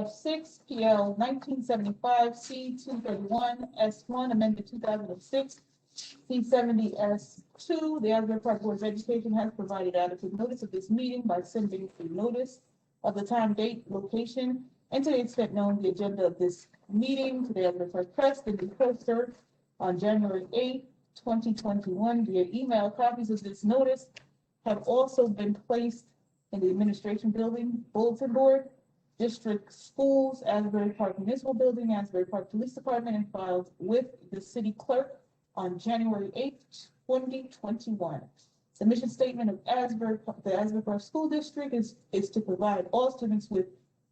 6 PL 1975 C231 S1 amended 2006 C70 S2. The Asbury Park Board of Education has provided adequate notice of this meeting by sending a notice of the time, date, location, and to the extent known, the agenda of this meeting to the Asbury Park Press and be posted on January 8th, 2021 via email. Copies of this notice have also been placed in the administration building, bulletin board, district schools, Asbury Park Municipal Building, Asbury Park Police Department, and filed with the city clerk on January 8th, 2021. The mission statement of the Asbury Park School District is to provide all students with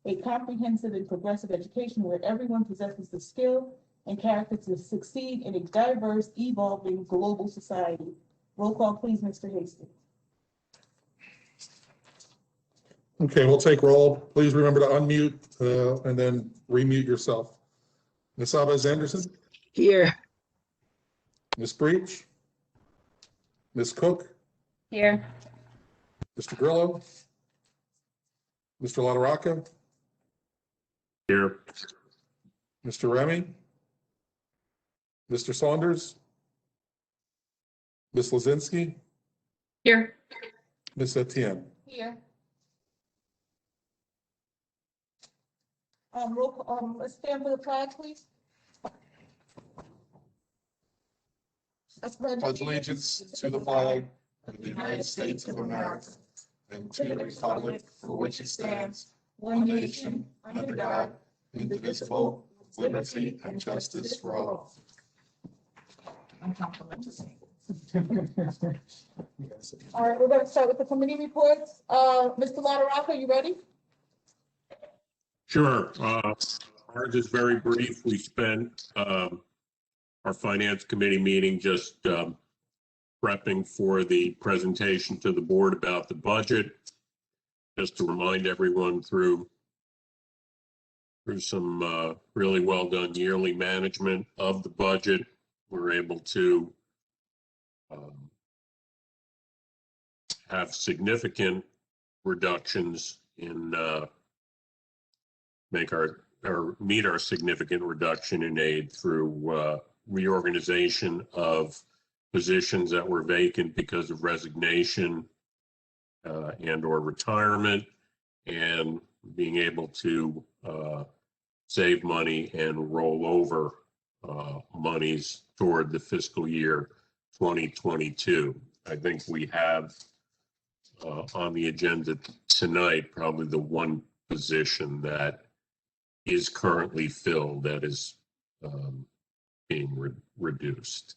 a comprehensive and progressive education where everyone possesses the skill and character to succeed in a diverse, evolving global society. Roll call, please, Mr. Hastings. Okay, we'll take roll. Please remember to unmute and then remute yourself. Ms. Alves-Anderson? Here. Ms. Breach? Ms. Cook? Here. Mr. Grillo? Mr. LaRocca? Here. Mr. Remy? Mr. Saunders? Ms. Lozinski? Here. Ms. Etienne? Here. Let's stand for the flag, please. Pledge allegiance to the flag of the United States of America and to the republic for which it stands, one nation, under God, indivisible, with liberty and justice for all. All right, we're going to start with the committee reports. Mr. LaRocca, you ready? Sure. Ours is very brief. We spent our finance committee meeting just prepping for the presentation to the board about the budget. Just to remind everyone through some really well done yearly management of the budget, we're able to have significant reductions in meet our significant reduction in aid through reorganization of positions that were vacant because of resignation and or retirement, and being able to save money and roll over monies toward the fiscal year 2022. I think we have on the agenda tonight probably the one position that is currently filled that is being reduced.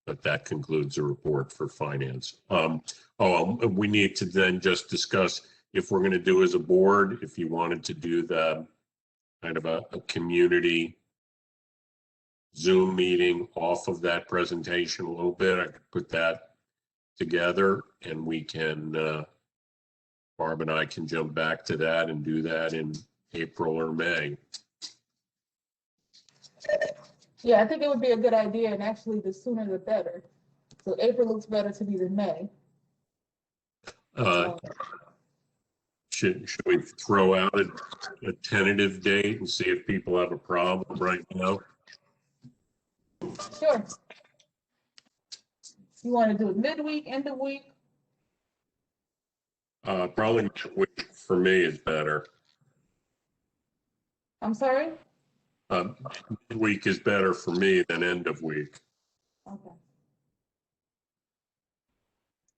But that concludes the report for finance. We need to then just discuss if we're going to do as a board, if you wanted to do the kind of a community Zoom meeting off of that presentation a little bit. I could put that together and we can, Barb and I can jump back to that and do that in April or May. Yeah, I think it would be a good idea, and actually the sooner the better. So April looks better to me than May. Should we throw out a tentative date and see if people have a problem right now? Sure. You want to do it midweek, end of week? Probably midweek for me is better. I'm sorry? Midweek is better for me than end of week. Okay.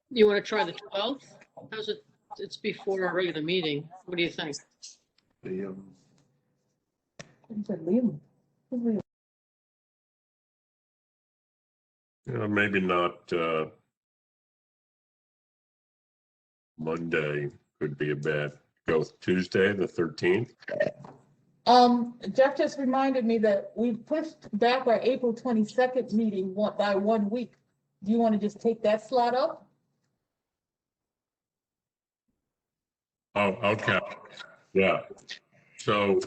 You want to try the 12th? How's it? It's before our regular meeting. What do you think? Maybe not Monday could be a bad go. Tuesday, the 13th. Jeff just reminded me that we pushed back our April 22nd meeting by 1 week. Do you want to just take that slot up? Oh, okay. Yeah. So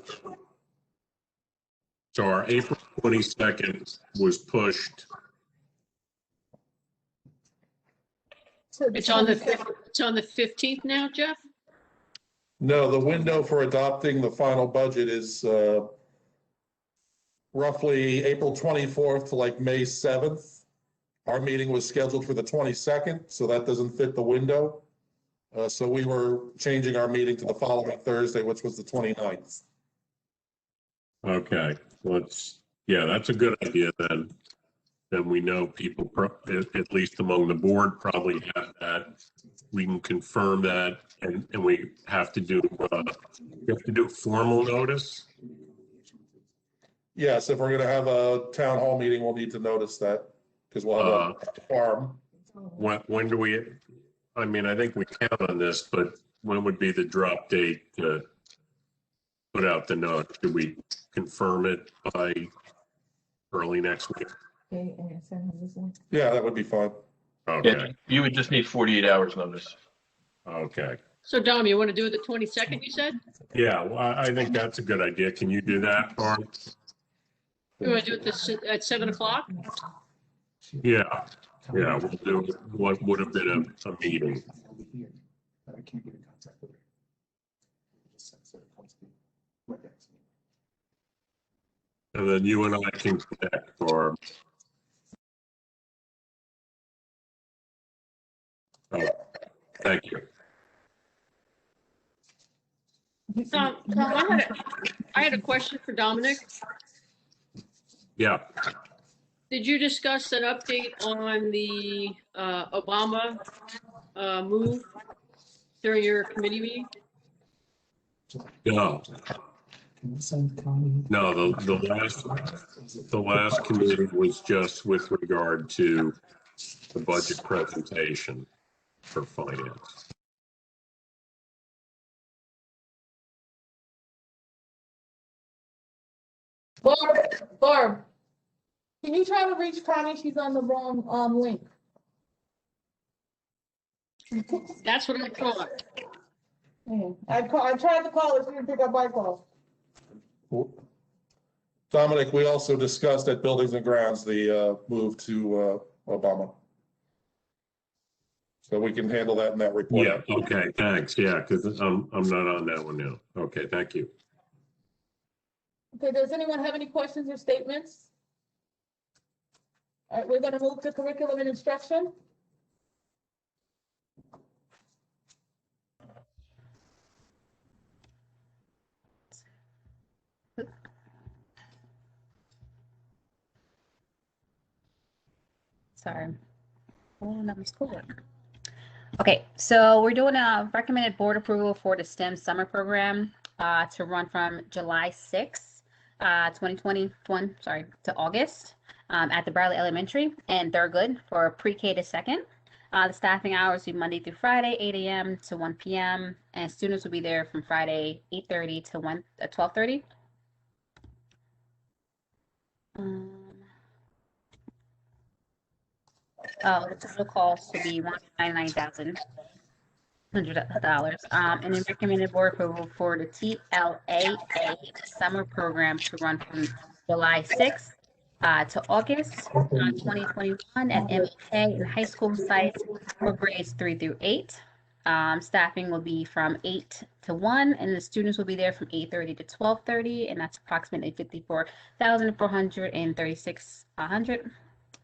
our April 22nd was pushed. It's on the 15th now, Jeff? No, the window for adopting the final budget is roughly April 24th to like May 7th. Our meeting was scheduled for the 22nd, so that doesn't fit the window. So we were changing our meeting to the following Thursday, which was the 29th. Okay, that's a good idea then. Then we know people, at least among the board, probably have that. We can confirm that, and we have to do formal notice. Yes, if we're gonna have a town hall meeting, we'll need to notice that, because we'll have a farm. When do we, I mean, I think we count on this, but when would be the drop date to put out the note? Do we confirm it by early next week? Yeah, that would be fine. Okay, You would just need 48 hours notice. okay. So Dom, you want to do it the 22nd, you said? Yeah, well, I think that's a good idea. Can you do that, Barb? You want to do it at 7 o'clock? Yeah, we'll do what would have been a meeting. I can't get in contact with her. And then you and I can connect, Barb. Thank you. Tom, I had a question for Dominic. Yeah, Did you discuss an update on the Obama move during your committee meeting? no, the last committee was just with regard to the budget presentation for finance. Barb, can you try to reach Connie? She's on the wrong link. That's what I thought. Yeah. I tried to call her, she didn't pick up my call. Dominic, we also discussed at Buildings and Grounds the move to Obama. So we can handle that in that report. Yeah, okay, thanks. Yeah, because I'm not on that one now. Okay, thank you. Okay, does anyone have any questions or statements? All right, we're gonna move to curriculum and instruction. Sorry. Oh, that was schoolwork. Okay, so we're doing a recommended board approval for the STEM summer program to run from July 6th, 2021, to August at the Bradley Elementary and Thurgood for pre-K to second. The staffing hours will be Monday through Friday, 8 a.m. to 1 p.m. and students will be there from Friday, 8:30 to 12:30. The total cost will be $199,100. And then recommended board approval for the TLAA summer program to run from July 6th to August 2021 at MK and high school sites for grades 3 through 8. Staffing will be from 8 to 1, and the students will be there from 8:30 to 12:30, and that's approximately $54,436.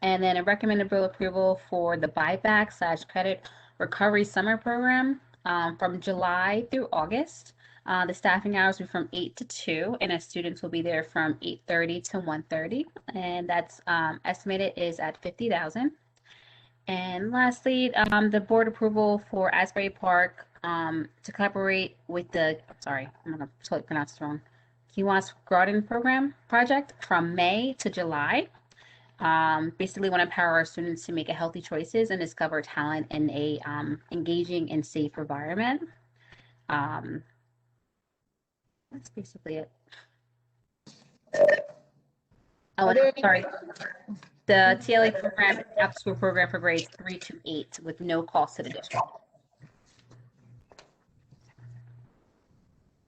And then a recommended bill approval for the buyback / credit recovery summer program from July through August. The staffing hours will be from 8 to 2, and the students will be there from 8:30 to 1:30, and that's estimated is at $50,000. And lastly, the board approval for Asbury Park to collaborate with the, sorry, I'm going to totally pronounce this wrong, Kiwanis Garden Program project from May to July. Basically want to empower our students to make a healthy choices and discover talent in a engaging and safe environment. That's basically it. Oh, and sorry. The TLA program is after school program for grades 3 to 8 with no cost to the district.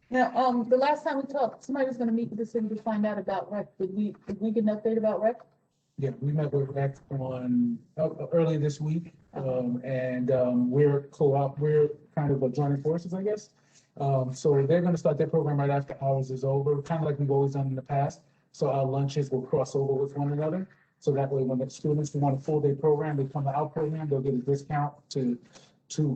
Now, the last time we talked, somebody was gonna meet with the city to find out about rec. Did we get an update about rec? Yeah, we met with Rex on early this week, and we're kind of joining forces, I guess. So they're gonna start their program right after hours is over, kind of like we've always done in the past. So our lunches will cross over with one another. So that way, when the students who want a full day program, they come to our program, they'll get a discount to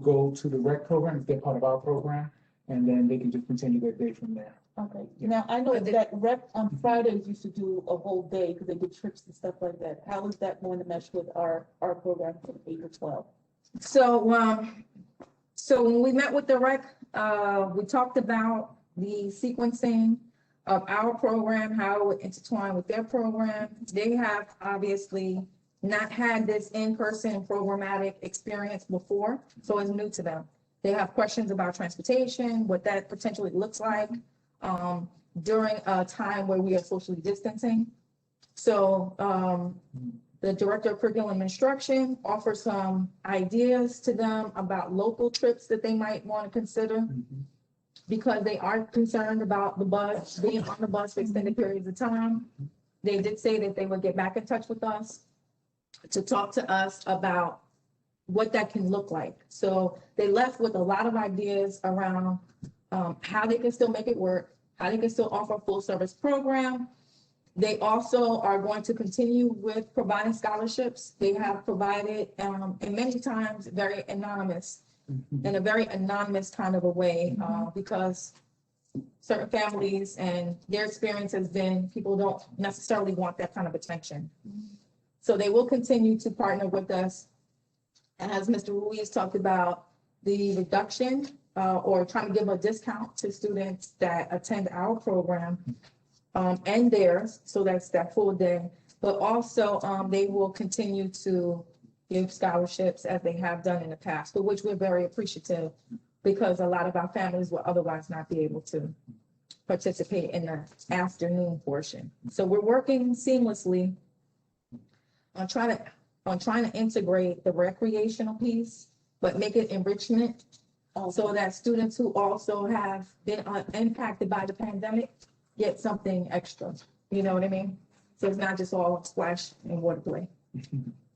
go to the rec program if they're part of our program. And then they can just continue their day from there. Okay, now I know that rep on Fridays used to do a whole day because they did trips and stuff like that. How is that going to mesh with our program from 8 to 12? So when we met with the rec, we talked about the sequencing of our program, how it would intertwine with their program. They have obviously not had this in-person programmatic experience before, so it's new to them. They have questions about transportation, what that potentially looks like during a time where we are socially distancing. So the Director of Curriculum Instruction offers some ideas to them about local trips that they might want to consider because they are concerned about the bus, being on the bus for extended periods of time. They did say that they would get back in touch with us to talk to us about what that can look like. So they left with a lot of ideas around how they can still make it work, how they can still offer a full service program. They also are going to continue with providing scholarships. They have provided, and many times very anonymous, in a very anonymous kind of a way, because certain families and their experience has been, people don't necessarily want that kind of attention. So they will continue to partner with us. And as Mr. Ruiz talked about, the reduction or trying to give a discount to students that attend our program and theirs, so that's that full day. But also they will continue to give scholarships as they have done in the past, for which we're very appreciative because a lot of our families will otherwise not be able to participate in the afternoon portion. So we're working seamlessly on trying to integrate the recreational piece, but make it enrichment so that students who also have been impacted by the pandemic get something extra. You know what I mean? So it's not just all splash and water play.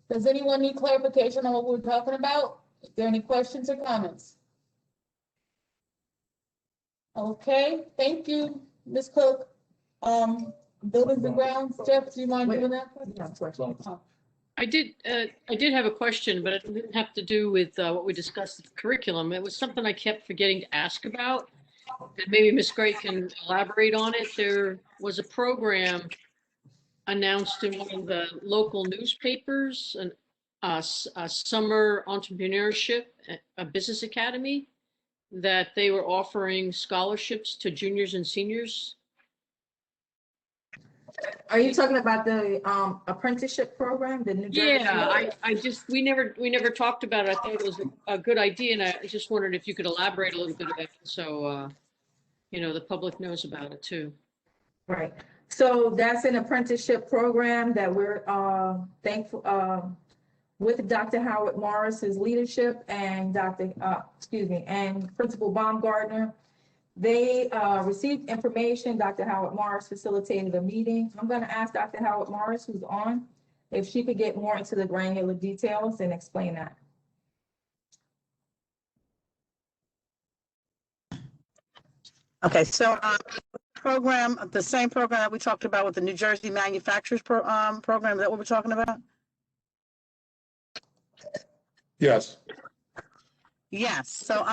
Does anyone need clarification on what we're talking about? Is there any questions or comments? Okay, thank you, Ms. Cook. Buildings and grounds, Jeff, do you mind doing that? Yeah, of course. I did have a question, but it didn't have to do with what we discussed with the curriculum. It was something I kept forgetting to ask about. And maybe Ms. Gray can elaborate on it. There was a program announced in one of the local newspapers, a summer entrepreneurship, a business academy, that they were offering scholarships to juniors and seniors. Are you talking about the apprenticeship program, the New Jersey? Yeah, we never talked about it. I thought it was a good idea, and I just wondered if you could elaborate a little bit about it, so the public knows about it too. Right. So that's an apprenticeship program that we're thankful with Dr. Howard Morris's leadership and and Principal Baumgartner. They received information. Dr. Howard Morris facilitated a meeting. I'm going to ask Dr. Howard Morris, who's on, if she could get more into the granular details and explain that. Okay, so program, the same program that we talked about with the New Jersey Manufacturers Program, is that what we're talking about? Yes. Yes, so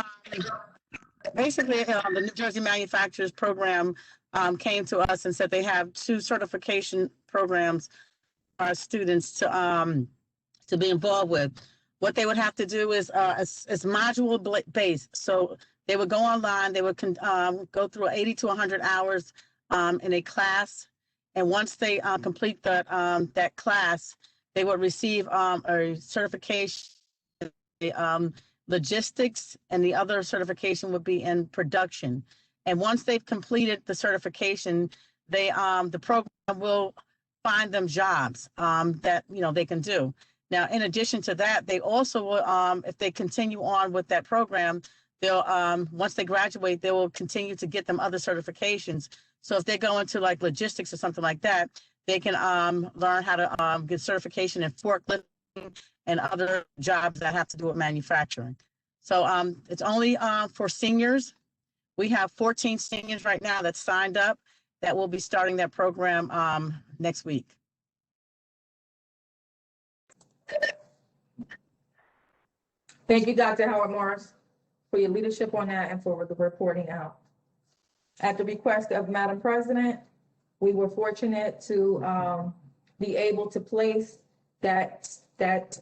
basically the New Jersey Manufacturers Program came to us and said they have 2 certification programs for our students to be involved with. What they would have to do is it's module based. So they would go online, they would go through 80 to 100 hours in a class. And once they complete that class, they would receive a certification, logistics, and the other certification would be in production. And once they've completed the certification, the program will find them jobs that they can do. Now, in addition to that, they also will, if they continue on with that program, they'll once they graduate, they will continue to get them other certifications. So if they go into like logistics or something like that, they can learn how to get certification in forklifting and other jobs that have to do with manufacturing. So it's only for seniors We have 14 seniors right now that signed up that will be starting that program next week. Thank you, Dr. Howard Morris, for your leadership on that and for the reporting out. At the request of Madam President, we were fortunate to be able to place that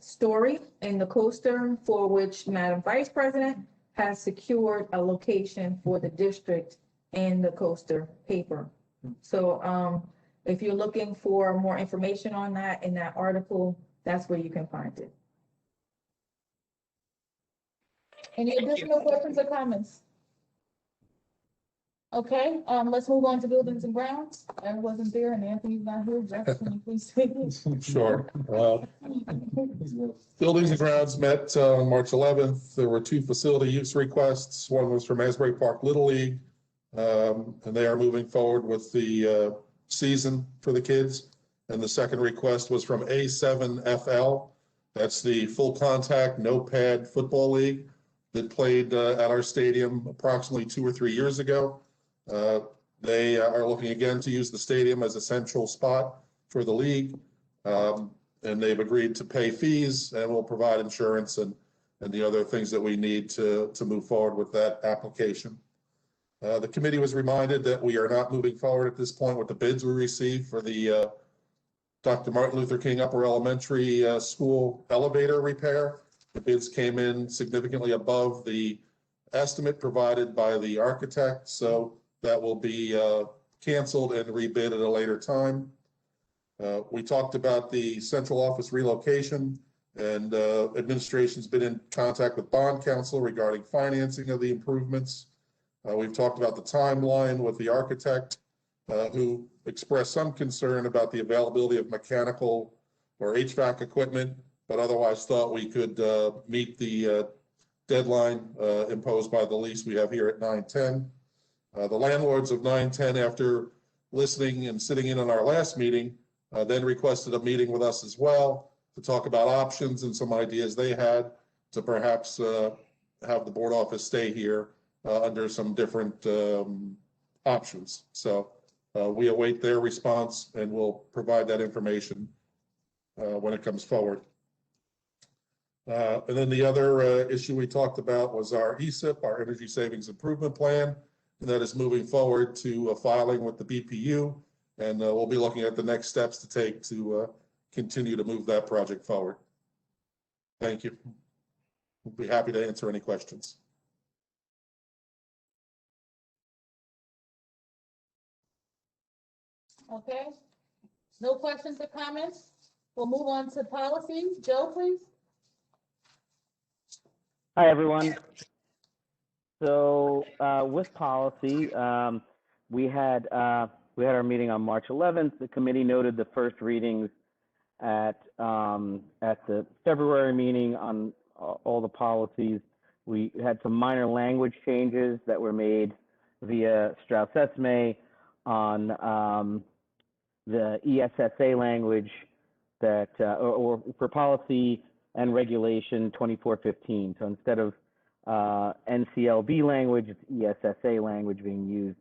story in the coaster, for which Madam Vice President has secured a location for the district in the coaster paper. So if you're looking for more information on that in that article, that's where you can find it. Any additional questions or comments? Okay, let's move on to buildings and grounds. I wasn't there and Anthony's not here. Jeff, can you please take it? Sure. Buildings and grounds met on March 11th. There were 2 facility use requests. One was from Asbury Park Little League, and they are moving forward with the season for the kids. And the second request was from A7FL. That's the full contact, no pad football league that played at our stadium approximately 2 or 3 years ago. They are looking again to use the stadium as a central spot for the league. And they've agreed to pay fees and will provide insurance and the other things that we need to move forward with that application. The committee was reminded that we are not moving forward at this point with the bids we received for the Dr. Martin Luther King Upper Elementary School elevator repair. The bids came in significantly above the estimate provided by the architect, so that will be canceled and rebid at a later time. We talked about the central office relocation, and administration's been in contact with bond counsel regarding financing of the improvements. We've talked about the timeline with the architect, who expressed some concern about the availability of mechanical or HVAC equipment, but otherwise thought we could meet the deadline imposed by the lease we have here at 910. The landlords of 910, after listening and sitting in on our last meeting, then requested a meeting with us as well to talk about options and some ideas they had to perhaps have the board office stay here under some different options. So we await their response and we'll provide that information when it comes forward. And then the other issue we talked about was our ESIP, our Energy Savings Improvement Plan, and that is moving forward to filing with the BPU, and we'll be looking at the next steps to take to continue to move that project forward. Thank you. We'll be happy to answer any questions. Okay, no questions or comments? We'll move on to policies. Joe, please. Hi, everyone. So with policy, we had our meeting on March 11th. The committee noted the first readings at the February meeting on all the policies. We had some minor language changes that were made via Strauss-Esme on the ESSA language that, or for policy and regulation 2415. So instead of NCLB language, it's ESSA language being used.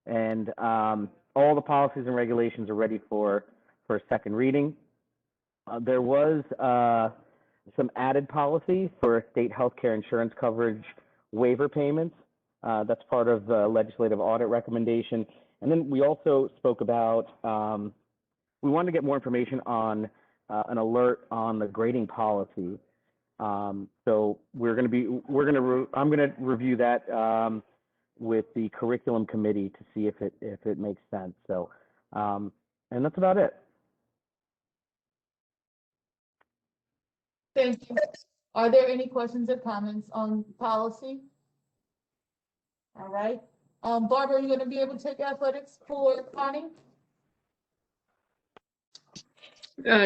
And all the policies and regulations are ready for a second reading. There was some added policy for state healthcare insurance coverage waiver payments. That's part of the legislative audit recommendation. And then we also spoke about, we wanted to get more information on an alert on the grading policy. So I'm going to review that with the curriculum committee to see if it makes sense. So, and that's about it. Thank you. Are there any questions or comments on policy? All right. Barbara, are you going to be able to take athletics for Connie?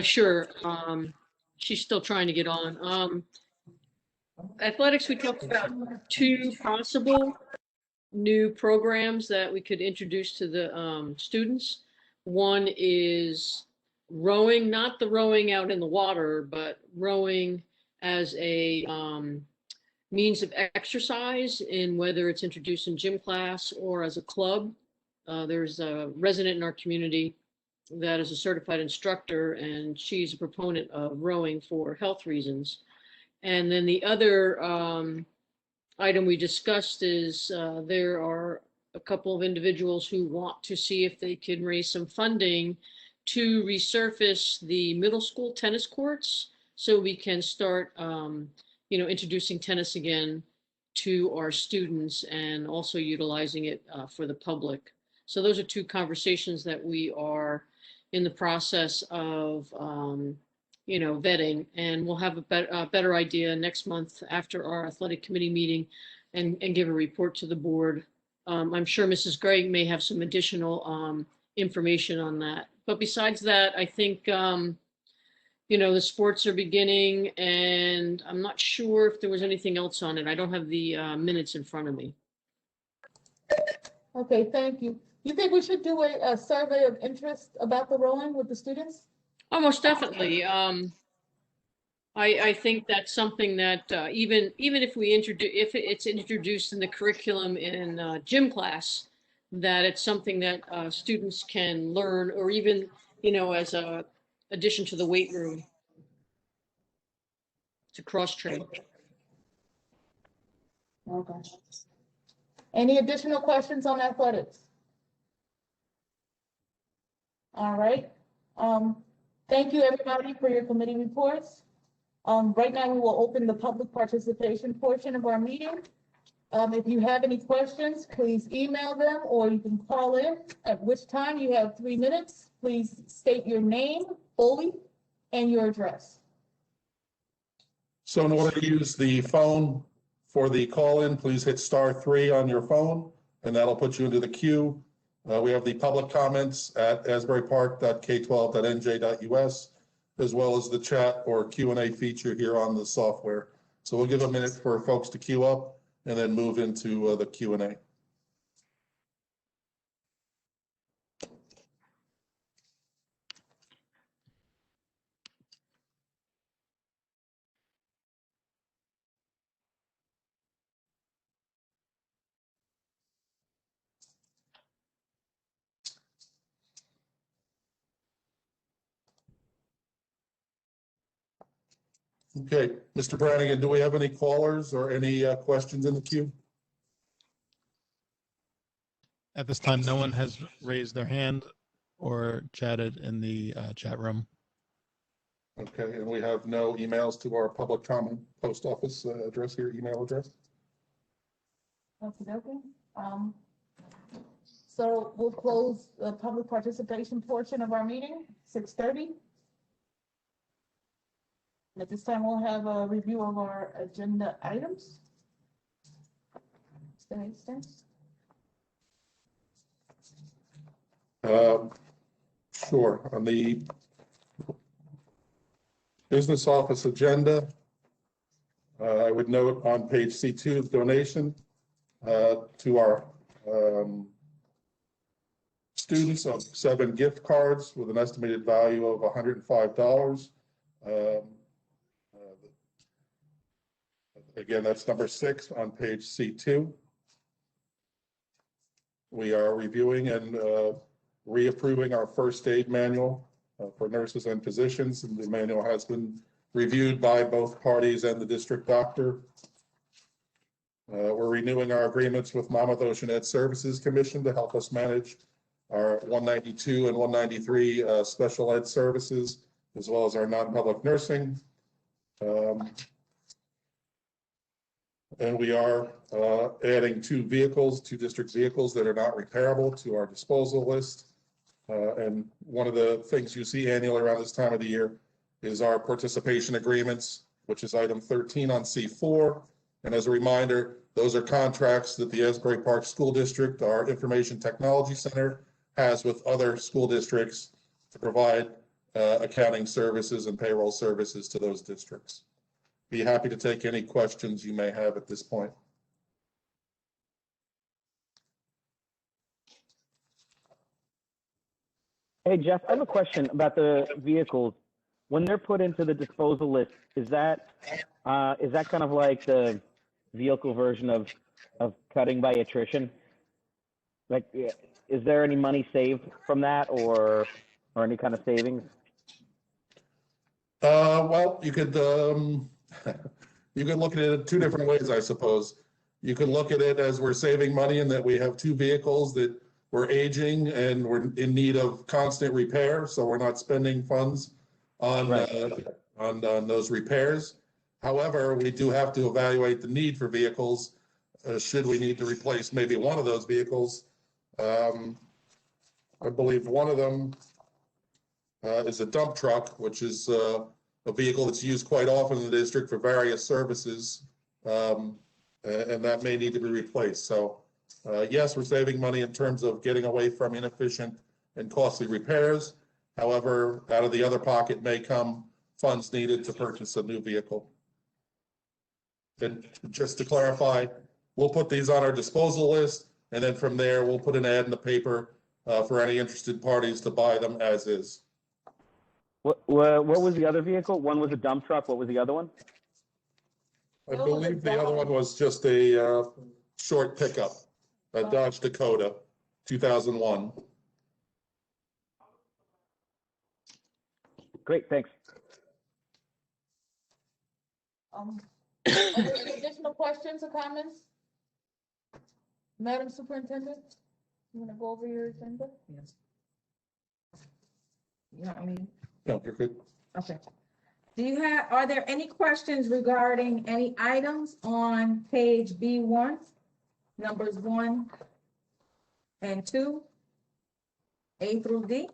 Sure. She's still trying to get on. Athletics, we talked about 2 possible new programs that we could introduce to the students. One is rowing, not the rowing out in the water, but rowing as a means of exercise in whether it's introduced in gym class or as a club. There's a resident in our community that is a certified instructor, and she's a proponent of rowing for health reasons. And then the other item we discussed is there are a couple of individuals who want to see if they can raise some funding to resurface the middle school tennis courts so we can start, introducing tennis again to our students and also utilizing it for the public. So those are two conversations that we are in the process of, vetting, and we'll have a better idea next month after our athletic committee meeting and give a report to the board. I'm sure Mrs. Gregg may have some additional information on that. But besides that, I think, the sports are beginning, and I'm not sure if there was anything else on it. I don't have the minutes in front of me. Okay, thank you. You think we should do a survey of interest about the rowing with the students? Oh, most definitely. I think that's something that even if it's introduced in the curriculum in gym class, that it's something that students can learn, or even as a addition to the weight room to cross train. Okay. Any additional questions on athletics? All right. Thank you, everybody, for your committee reports. Right now, we will open the public participation portion of our meeting. If you have any questions, please email them or you can call in, at which time you have 3 minutes. Please state your name fully and your address. So in order to use the phone for the call-in, please hit *3 on your phone, and that'll put you into the queue. We have the public comments at asburypark.k12.nj.us, as well as the chat or Q&A feature here on the software. So we'll give a minute for folks to queue up and then move into the Q&A. Okay, Mr. Brannigan, do we have any callers or any questions in the queue? At this time, no one has raised their hand or chatted in the chat room. Okay, and we have no emails to our public comment post office address here, email address? Okay. So we'll close the public participation portion of our meeting, 6:30. At this time, we'll have a review of our agenda items. Sure. On the business office agenda, I would note on page C2, the donation to our students of 7 gift cards with an estimated value of $105. Again, that's number 6 on page C2. We are reviewing and reapproving our first aid manual for nurses and physicians, and the manual has been reviewed by both parties and the district doctor. We're renewing our agreements with Monmouth Ocean Ed Services Commission to help us manage our 192 and 193 special ed services, as well as our non-public nursing. And we are adding 2 district vehicles that are not repairable to our disposal list. And one of the things you see annually around this time of the year is our participation agreements, which is item 13 on C4. And as a reminder, those are contracts that the Asbury Park School District, our Information Technology Center, has with other school districts to provide accounting services and payroll services to those districts. Be happy to take any questions you may have at this point. Hey, Jeff, I have a question about the vehicles. When they're put into the disposal list, is that kind of like the vehicle version of cutting by attrition? Like, is there any money saved from that, or any kind of savings? Well, you could you could look at it two different ways, I suppose. You could look at it as we're saving money in that we have two vehicles that we're aging and we're in need of constant repair, so we're not spending funds on on those repairs. However, we do have to evaluate the need for vehicles. Should we need to replace maybe one of those vehicles? I believe one of them is a dump truck, which is a vehicle that's used quite often in the district for various services, and that may need to be replaced. So yes, we're saving money in terms of getting away from inefficient and costly repairs. However, out of the other pocket may come funds needed to purchase a new vehicle. And just to clarify, we'll put these on our disposal list, and then from there, we'll put an ad in the paper for any interested parties to buy them as is. What was the other vehicle? One was a dump truck. What was the other one? I believe the other one was just a short pickup, a Dodge Dakota, 2001. Great, thanks. Are there any additional questions or comments? Madam Superintendent, you want to go over your agenda? Yes. You know what I mean? No, you're good. Okay. Are there any questions regarding any items on page B1, numbers 1 and 2, A through D?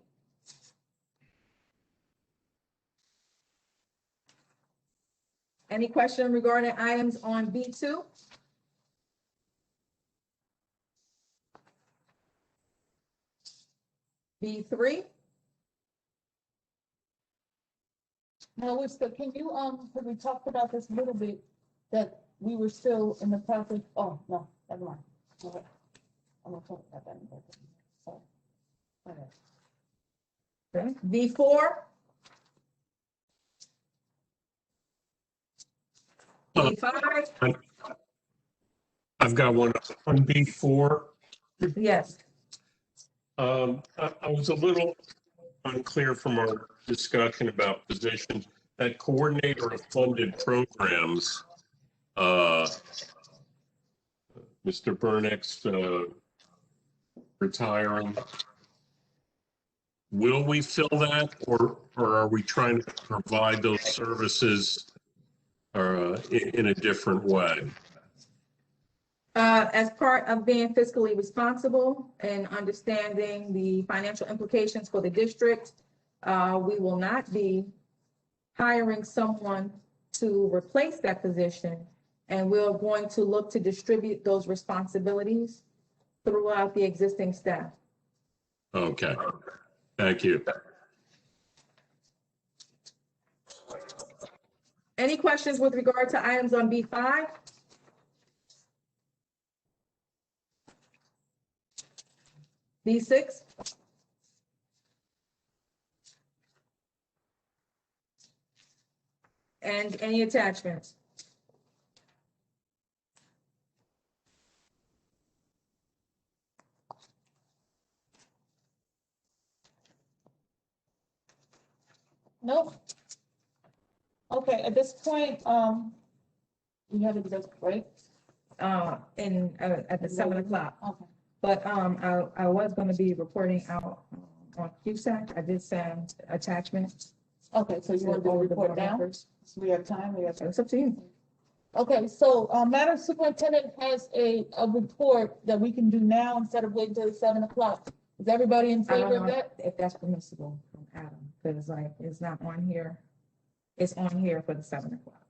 Any question regarding items on B2? B3? No, we're still, can you, because we talked about this a little bit, that we were still in the process, oh, no, never mind. Okay. I'm gonna talk about that in a second. Sorry. Okay. Okay. B4? B5? I've got one on B4. Yes. I was a little unclear from our discussion about positions. That coordinator of funded programs, Mr. Burnix retiring. Will we fill that, or are we trying to provide those services in a different way? As part of being fiscally responsible and understanding the financial implications for the district, we will not be hiring someone to replace that position, and we're going to look to distribute those responsibilities throughout the existing staff. Okay, thank you. Any questions with regard to items on B5? B6? And any attachments? Nope. Okay, at this point, we have it, right? At the 7 o'clock. Okay. But I was going to be reporting out on QSAC. I did send attachments. Okay, so you want to do a report now? So we have time, It's up to you. Okay, so Madam Superintendent has a report that we can do now instead of waiting till 7 o'clock. Is everybody in favor of that? If that's permissible from Adam, because like it's not on here. It's on here for the 7 o'clock.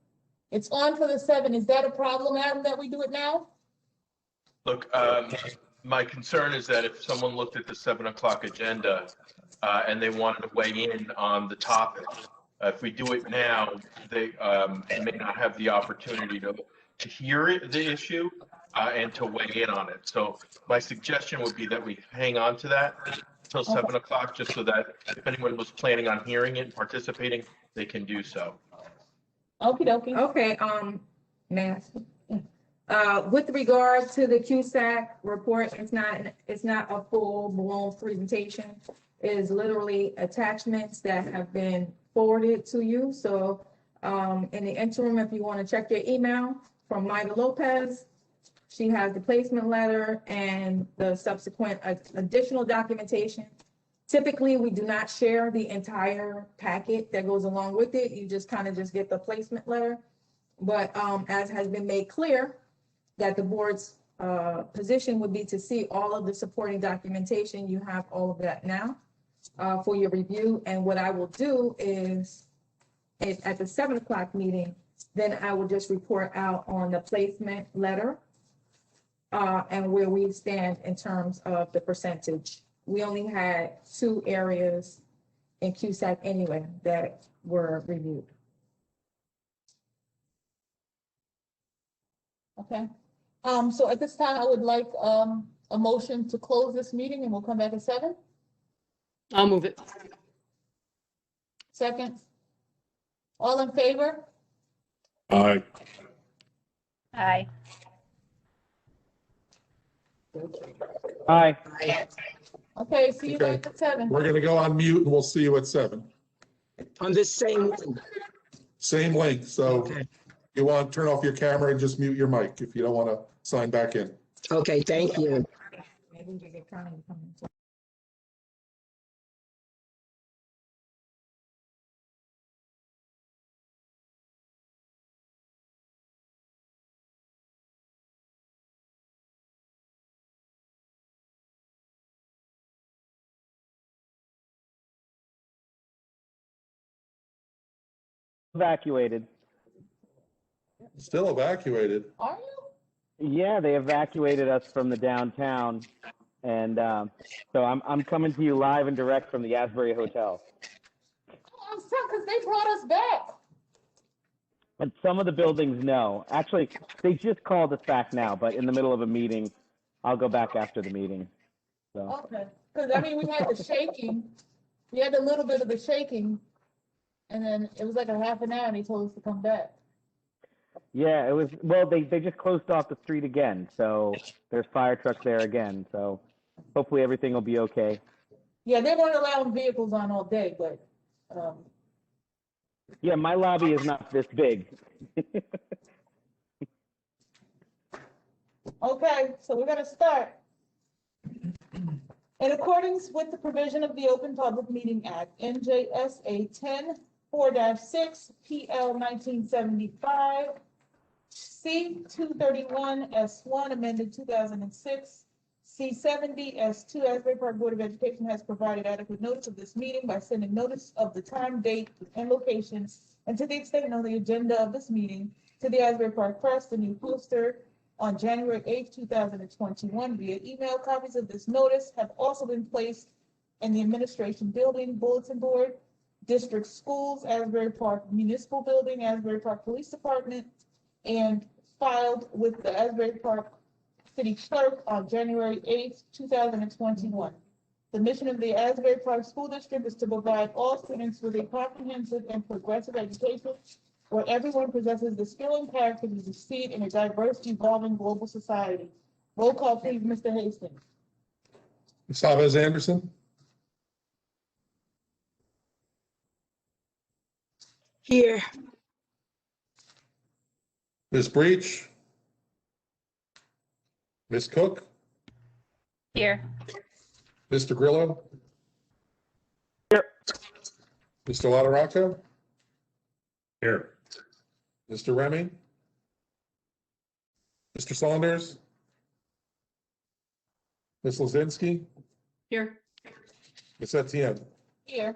It's on for the 7. Is that a problem, Adam, that we do it now? Look, my concern is that if someone looked at the 7 o'clock agenda and they wanted to weigh in on the topic, if we do it now, they may not have the opportunity to hear the issue and to weigh in on it. So my suggestion would be that we hang on to that until 7 o'clock, just so that if anyone was planning on hearing it and participating, they can do so. Okie dokie. Okay, Nancy. With regard to the CUSAC report, it's not a full-blown presentation. It is literally attachments that have been forwarded to you. So in the interim, if you want to check your email from Maida Lopez, she has the placement letter and the subsequent additional documentation. Typically, we do not share the entire packet that goes along with it. You just kind of just get the placement letter. But as has been made clear, that the board's position would be to see all of the supporting documentation. You have all of that now for your review. And what I will do is at the 7 o'clock meeting, then I will just report out on the placement letter and where we stand in terms of the percentage. We only had 2 areas in CUSAC anyway that were reviewed. Okay. So at this time, I would like a motion to close this meeting, and we'll come back at 7. I'll move it. Second. All in favor? Aye. Aye. Aye. Okay, see you guys at 7. We're gonna go on mute and we'll see you at 7. On this same, Same link, so okay, you want to turn off your camera and just mute your mic if you don't want to sign back in. okay, thank you. Maybe we can get Connie to come in. Evacuated. Still evacuated. Are you? Yeah, they evacuated us from the downtown. And so I'm coming to you live and direct from the Asbury Hotel. Oh, I'm sad because they brought us back. And some of the buildings, no. Actually, they just called us back now, but in the middle of a meeting, I'll go back after the meeting. So Okay, because I mean, we had the shaking. We had a little bit of the shaking. And then it was like a half an hour and they told us to come back. yeah, it was, well, they just closed off the street again. So there's fire trucks there again. So hopefully everything will be okay. Yeah, they weren't allowing vehicles on all day, but, Yeah, my lobby is not this big. okay, so we're gonna start. In accordance with the provision of the Open Public Meeting Act, NJSA 10-4-6, PL 1975, C 231 S1 amended 2006, C 70 S2, Asbury Park Board of Education has provided adequate notice of this meeting by sending notice of the time, date, and location, and to the extent on the agenda of this meeting, to the Asbury Park Press, the new poster, on January 8th, 2021 via email. Copies of this notice have also been placed in the administration building, bulletin board, district schools, Asbury Park Municipal Building, Asbury Park Police Department, and filed with the Asbury Park City Clerk on January 8th, 2021. The mission of the Asbury Park School District is to provide all students with a comprehensive and progressive education where everyone possesses the skill and character to succeed in a diverse, evolving global society. Roll call, please, Mr. Hastings. Ms. Chavez Anderson, Here, Ms. Breach, Ms. Cook, Here. Mr. Grillo. Here. Mr. LaRocca, Here. Mr. Remy, Mr. Saunders, Ms. Lozinski, Here. Ms. Etienne. Here.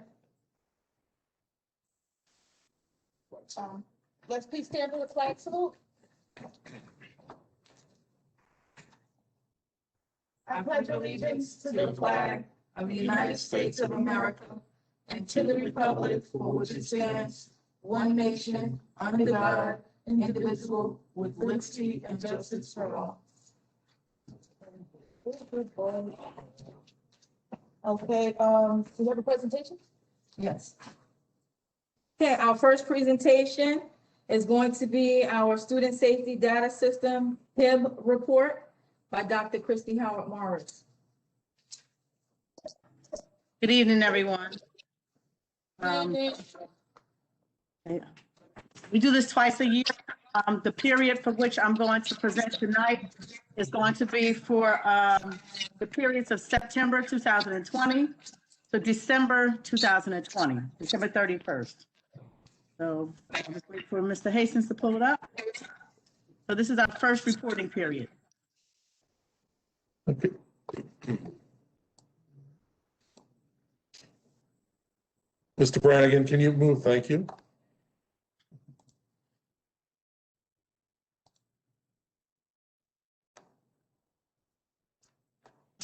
Let's please stand for the flag salute. I pledge allegiance to the flag of the United States of America and to the republic for which it stands, one nation, under God, indivisible, with liberty and justice for all. Okay, we have a presentation? Yes. Okay, our first presentation is going to be our student safety data system HIB report by Dr. Christy Howard Morris. Good evening, everyone. We do this twice a year. The period for which I'm going to present tonight is going to be for the periods of September 2020 to December 2020, December 31st. So I'll just wait for Mr. Hastings to pull it up. So this is our first reporting period. Okay. Mr. Brannigan, can you move? Thank you.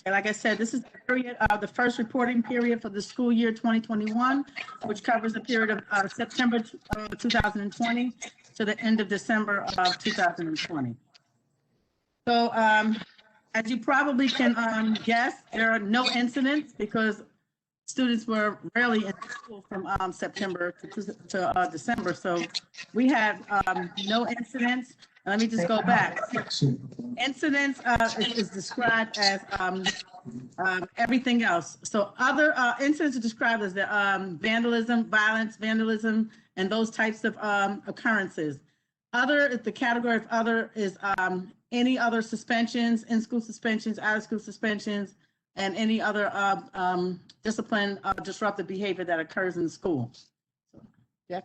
And like I said, this is the period, the first reporting period for the school year 2021, which covers the period of September 2020 to the end of December of 2020. So as you probably can guess, there are no incidents because students were rarely in school from September to December. So we had no incidents. Let me just go back. Incidents is described as everything else. So other incidents are described as the vandalism, violence, vandalism, and those types of occurrences. Other, the category of other is any other suspensions, in-school suspensions, out-of-school suspensions, and any other discipline disruptive behavior that occurs in school. So, yeah.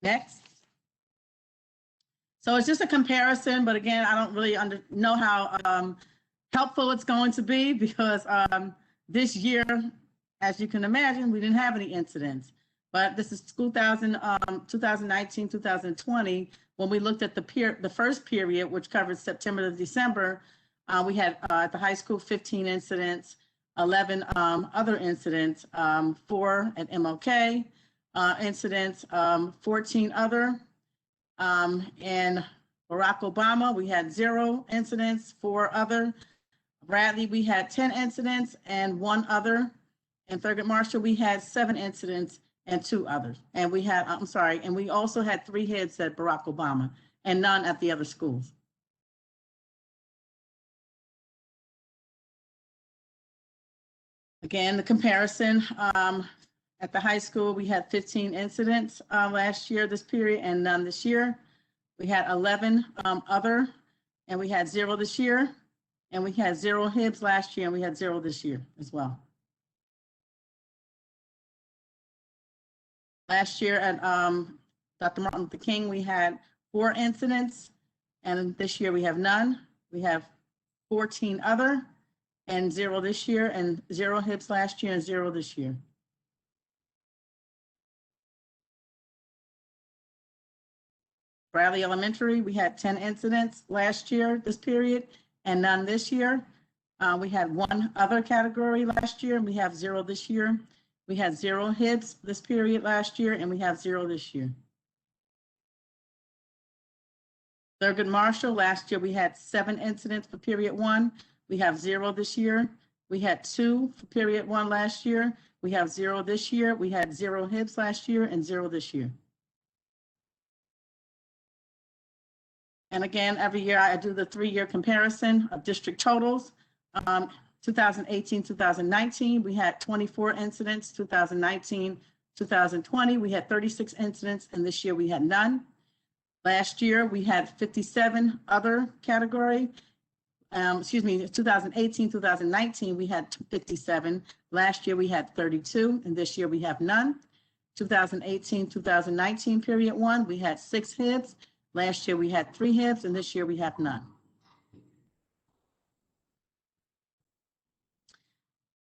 Next. So it's just a comparison, but again, I don't really know how helpful it's going to be because this year, as you can imagine, we didn't have any incidents. But this is 2019, 2020. When we looked at the first period, which covered September to December, we had at the high school 15 incidents, 11 other incidents, 4 at MLK incidents, 14 other. And Barack Obama, we had 0 incidents, 4 other. Bradley, we had 10 incidents and 1 other. And Thurgood Marshall, we had 7 incidents and 2 others. And we had, and we also had 3 hits at Barack Obama and none at the other schools. Again, the comparison, at the high school, we had 15 incidents last year, this period, and none this year. We had 11 other, and we had 0 this year. And we had 0 HIBs last year, and we had 0 this year as well. Last year at Dr. Martin Luther King, we had 4 incidents, and this year we have none. We have 14 other, and 0 this year, and 0 HIBs last year, and 0 this year. Bradley Elementary, we had 10 incidents last year, this period, and none this year. We had 1 other category last year, and we have 0 this year. We had 0 HIBs this period last year, and we have 0 this year. Thurgood Marshall, last year we had 7 incidents for period 1. We have 0 this year. We had 2 for period 1 last year. We have 0 this year. We had 0 HIBs last year and 0 this year. And again, every year I do the 3-year comparison of district totals. 2018, 2019, we had 24 incidents. 2019, 2020, we had 36 incidents, and this year we had none. Last year, we had 57 other category. 2018, 2019, we had 57. Last year, we had 32, and this year we have none. 2018, 2019, period 1, we had 6 HIBs. Last year, we had 3 HIBs, and this year we have none.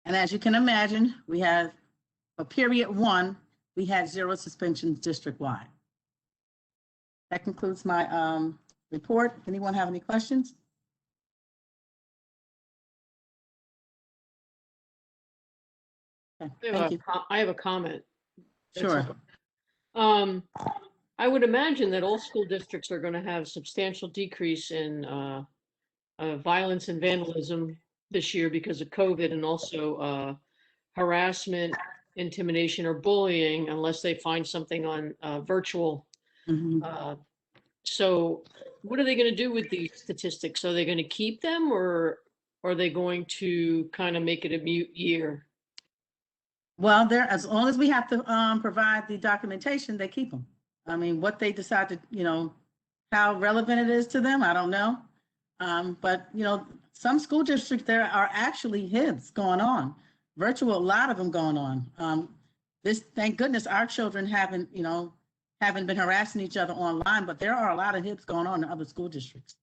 And as you can imagine, we have a period 1, we had 0 suspensions district-wide. That concludes my report. Anyone have any questions? Okay, thank you. I have a comment. Sure. I would imagine that all school districts are going to have substantial decrease in violence and vandalism this year because of COVID, and also harassment, intimidation, or bullying, unless they find something on virtual So what are they going to do with these statistics? Are they going to keep them, or are they going to kind of make it a mute year? Well, there, as long as we have to provide the documentation, they keep them. I mean, what they decide to, how relevant it is to them, I don't know. But some school districts, there are actually HIBs going on, virtual, a lot of them going on. Thank goodness our children haven't been harassing each other online, but there are a lot of HIBs going on in other school districts.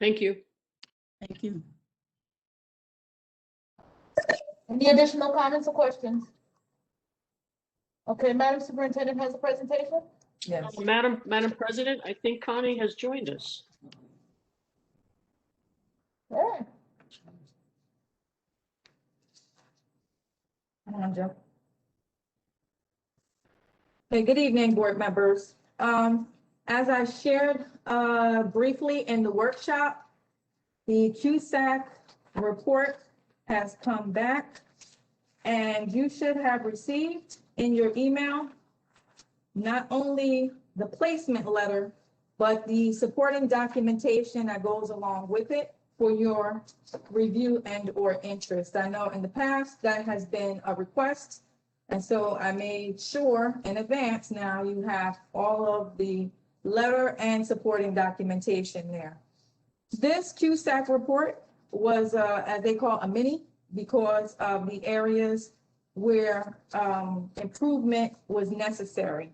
Thank you. Thank you. Any additional comments or questions? Okay, Madam Superintendent has a presentation? Yes. Madam President, I think Connie has joined us. Yeah. Come on, Joe. Okay, good evening, board members. As I shared briefly in the workshop, the QSAC report has come back, and you should have received in your email not only the placement letter, but the supporting documentation that goes along with it for your review and or interest. I know in the past that has been a request, and so I made sure in advance now you have all of the letter and supporting documentation there. This QSAC report was, as they call a mini, because of the areas where improvement was necessary.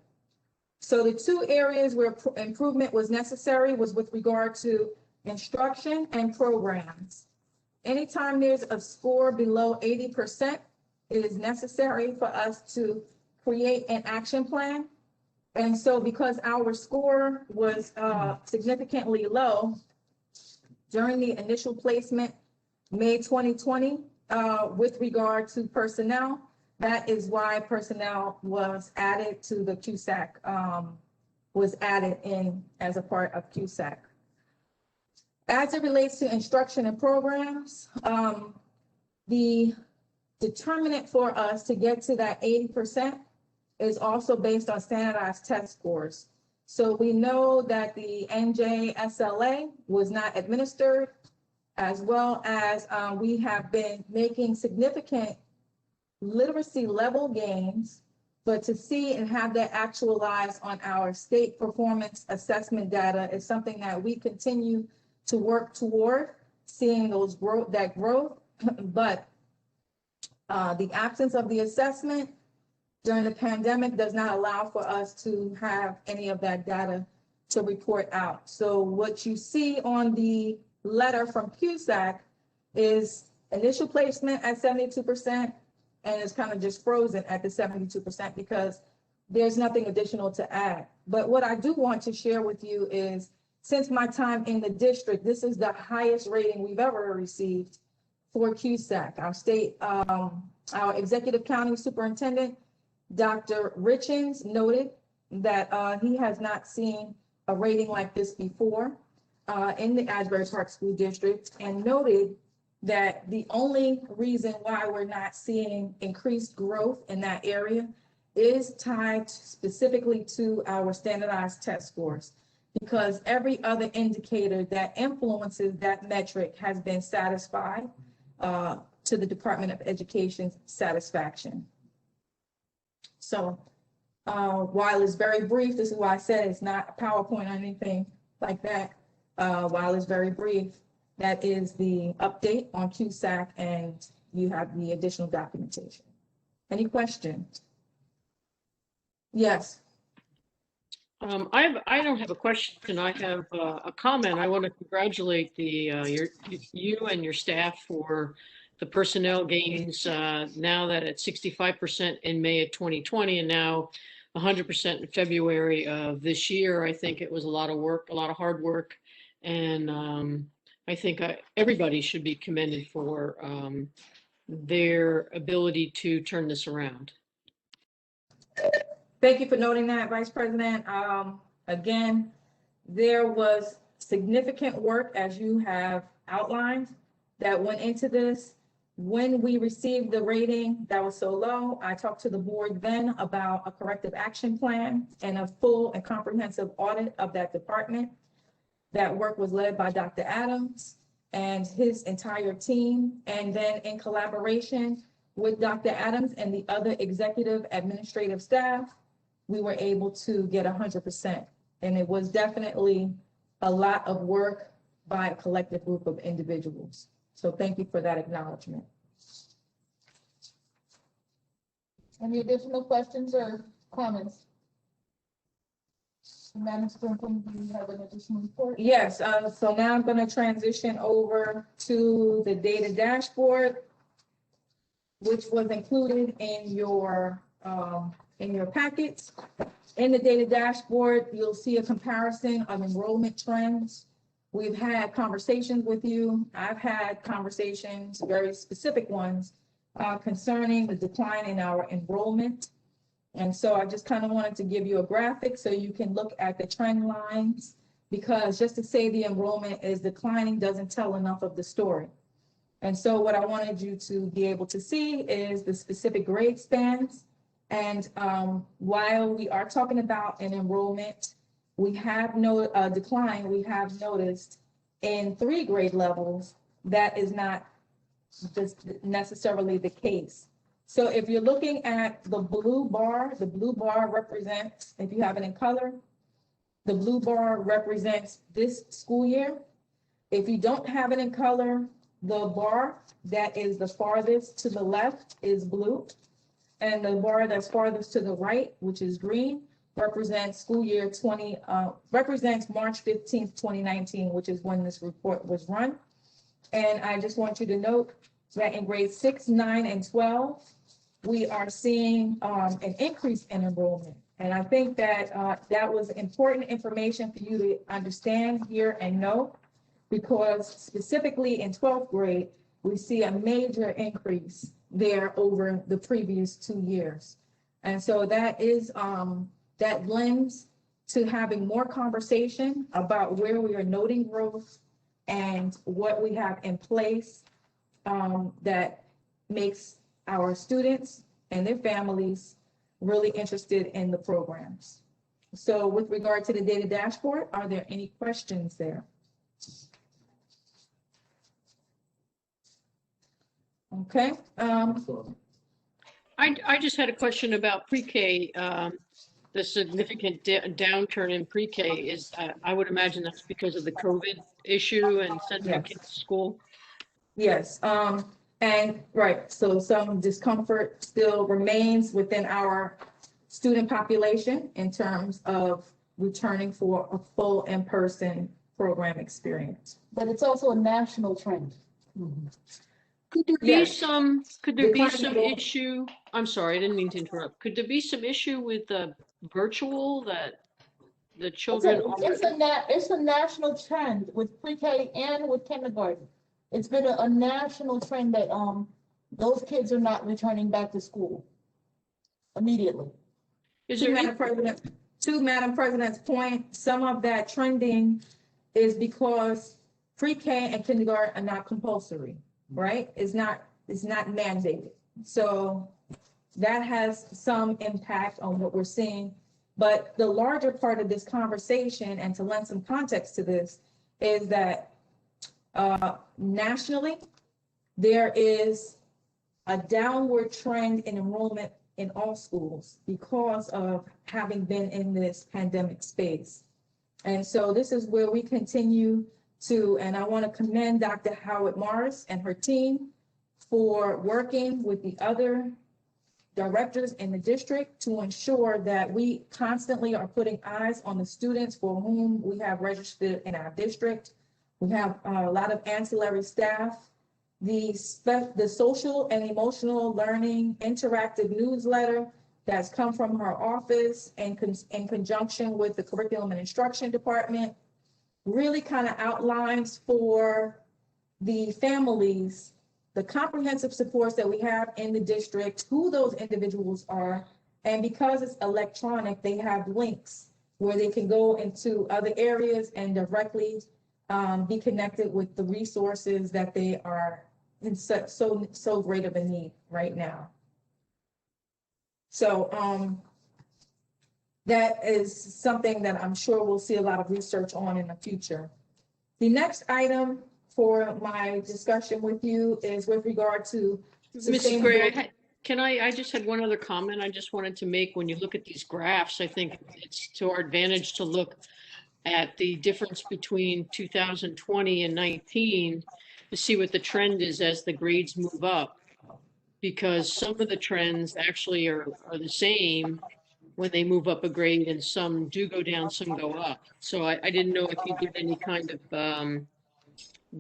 So the two areas where improvement was necessary was with regard to instruction and programs. Anytime there's a score below 80%, it is necessary for us to create an action plan. And so because our score was significantly low during the initial placement, May 2020, with regard to personnel, that is why personnel was added to the QSAC, was added in as a part of QSAC. As it relates to instruction and programs, the determinant for us to get to that 80% is also based on standardized test scores. So we know that the NJSLA was not administered, as well as we have been making significant literacy level gains, but to see and have that actualized on our state performance assessment data is something that we continue to work toward, seeing those growth. But the absence of the assessment during the pandemic does not allow for us to have any of that data to report out. So what you see on the letter from QSAC is initial placement at 72%, and it's kind of just frozen at the 72% because there's nothing additional to add. But what I do want to share with you is, since my time in the district, this is the highest rating we've ever received for QSAC. Our state, our executive county superintendent, Dr. Richens, noted that he has not seen a rating like this before in the Asbury Park School District, and noted that the only reason why we're not seeing increased growth in that area is tied specifically to our standardized test scores, because every other indicator that influences that metric has been satisfied to the Department of Education's satisfaction. So while it's very brief, this is why I said it's not a PowerPoint or anything like that. While it's very brief, that is the update on QSAC, and you have the additional documentation. Any questions? Yes. I don't have a question. I have a comment. I want to congratulate you and your staff for the personnel gains now that at 65% in May of 2020 and now 100% in February of this year. I think it was a lot of work, a lot of hard work, and I think everybody should be commended for their ability to turn this around. Thank you for noting that, Vice President. Again, there was significant work, as you have outlined, that went into this. When we received the rating that was so low, I talked to the board then about a corrective action plan and a full and comprehensive audit of that department. That work was led by Dr. Adams and his entire team. And then in collaboration with Dr. Adams and the other executive administrative staff, we were able to get 100%. And it was definitely a lot of work by a collective group of individuals. So thank you for that acknowledgement. Any additional questions or comments? Madam Superintendent, do you have an additional report? Yes, so now I'm going to transition over to the data dashboard, which was included in your packets. In the data dashboard, you'll see a comparison of enrollment trends. We've had conversations with you. I've had conversations, very specific ones, concerning the decline in our enrollment. And so I just kind of wanted to give you a graphic so you can look at the trend lines, because just to say the enrollment is declining doesn't tell enough of the story. And so what I wanted you to be able to see is the specific grade spans. And while we are talking about an enrollment, we have no decline, we have noticed in 3 grade levels, that is not just necessarily the case. So if you're looking at the blue bar represents, if you have it in color, the blue bar represents this school year. If you don't have it in color, the bar that is the farthest to the left is blue. And the bar that's farthest to the right, which is green, represents school year represents March 15th, 2019, which is when this report was run. And I just want you to note that in grades 6, 9, and 12, we are seeing an increase in enrollment. And I think that that was important information for you to understand, hear, and know, because specifically in 12th grade, we see a major increase there over the previous 2 years. And so that is, that lends to having more conversation about where we are noting growth and what we have in place that makes our students and their families really interested in the programs. So with regard to the data dashboard, are there any questions there? Okay. I just had a question about pre-K. The significant downturn in pre-K is, I would imagine that's because of the COVID issue and sending Yes. kids to school. Yes, and right, so some discomfort still remains within our student population in terms of returning for a full in-person program experience. But it's also a national trend. Could there be Yes. could there be Declining some enrollment. issue? I'm sorry, I didn't mean to interrupt. Could there be some issue with the virtual that the children are? It's a national trend with pre-K and with kindergarten. It's been a national trend that those kids are not returning back to school immediately. Is To there Madam President, to Madam President's point, some of that trending is because pre-K and kindergarten are not compulsory, right? It's not mandated. So that has some impact on what we're seeing. But the larger part of this conversation, and to lend some context to this, is that nationally, there is a downward trend in enrollment in all schools because of having been in this pandemic space. And so this is where we continue to, and I want to commend Dr. Howard Morris and her team for working with the other directors in the district to ensure that we constantly are putting eyes on the students for whom we have registered in our district. We have a lot of ancillary staff. The social and emotional learning interactive newsletter that's come from her office and in conjunction with the curriculum and instruction department really kind of outlines for the families the comprehensive supports that we have in the district, who those individuals are, and because it's electronic, they have links where they can go into other areas and directly be connected with the resources that they are in so great of a need right now. So that is something that I'm sure we'll see a lot of research on in the future. The next item for my discussion with you is with regard to Mrs. Gray, sustainable. I just had one other comment I just wanted to make. When you look at these graphs, I think it's to our advantage to look at the difference between 2020 and 19 to see what the trend is as the grades move up. Because some of the trends actually are the same when they move up a grade, and some do go down, some go up. So I didn't know if you did any kind of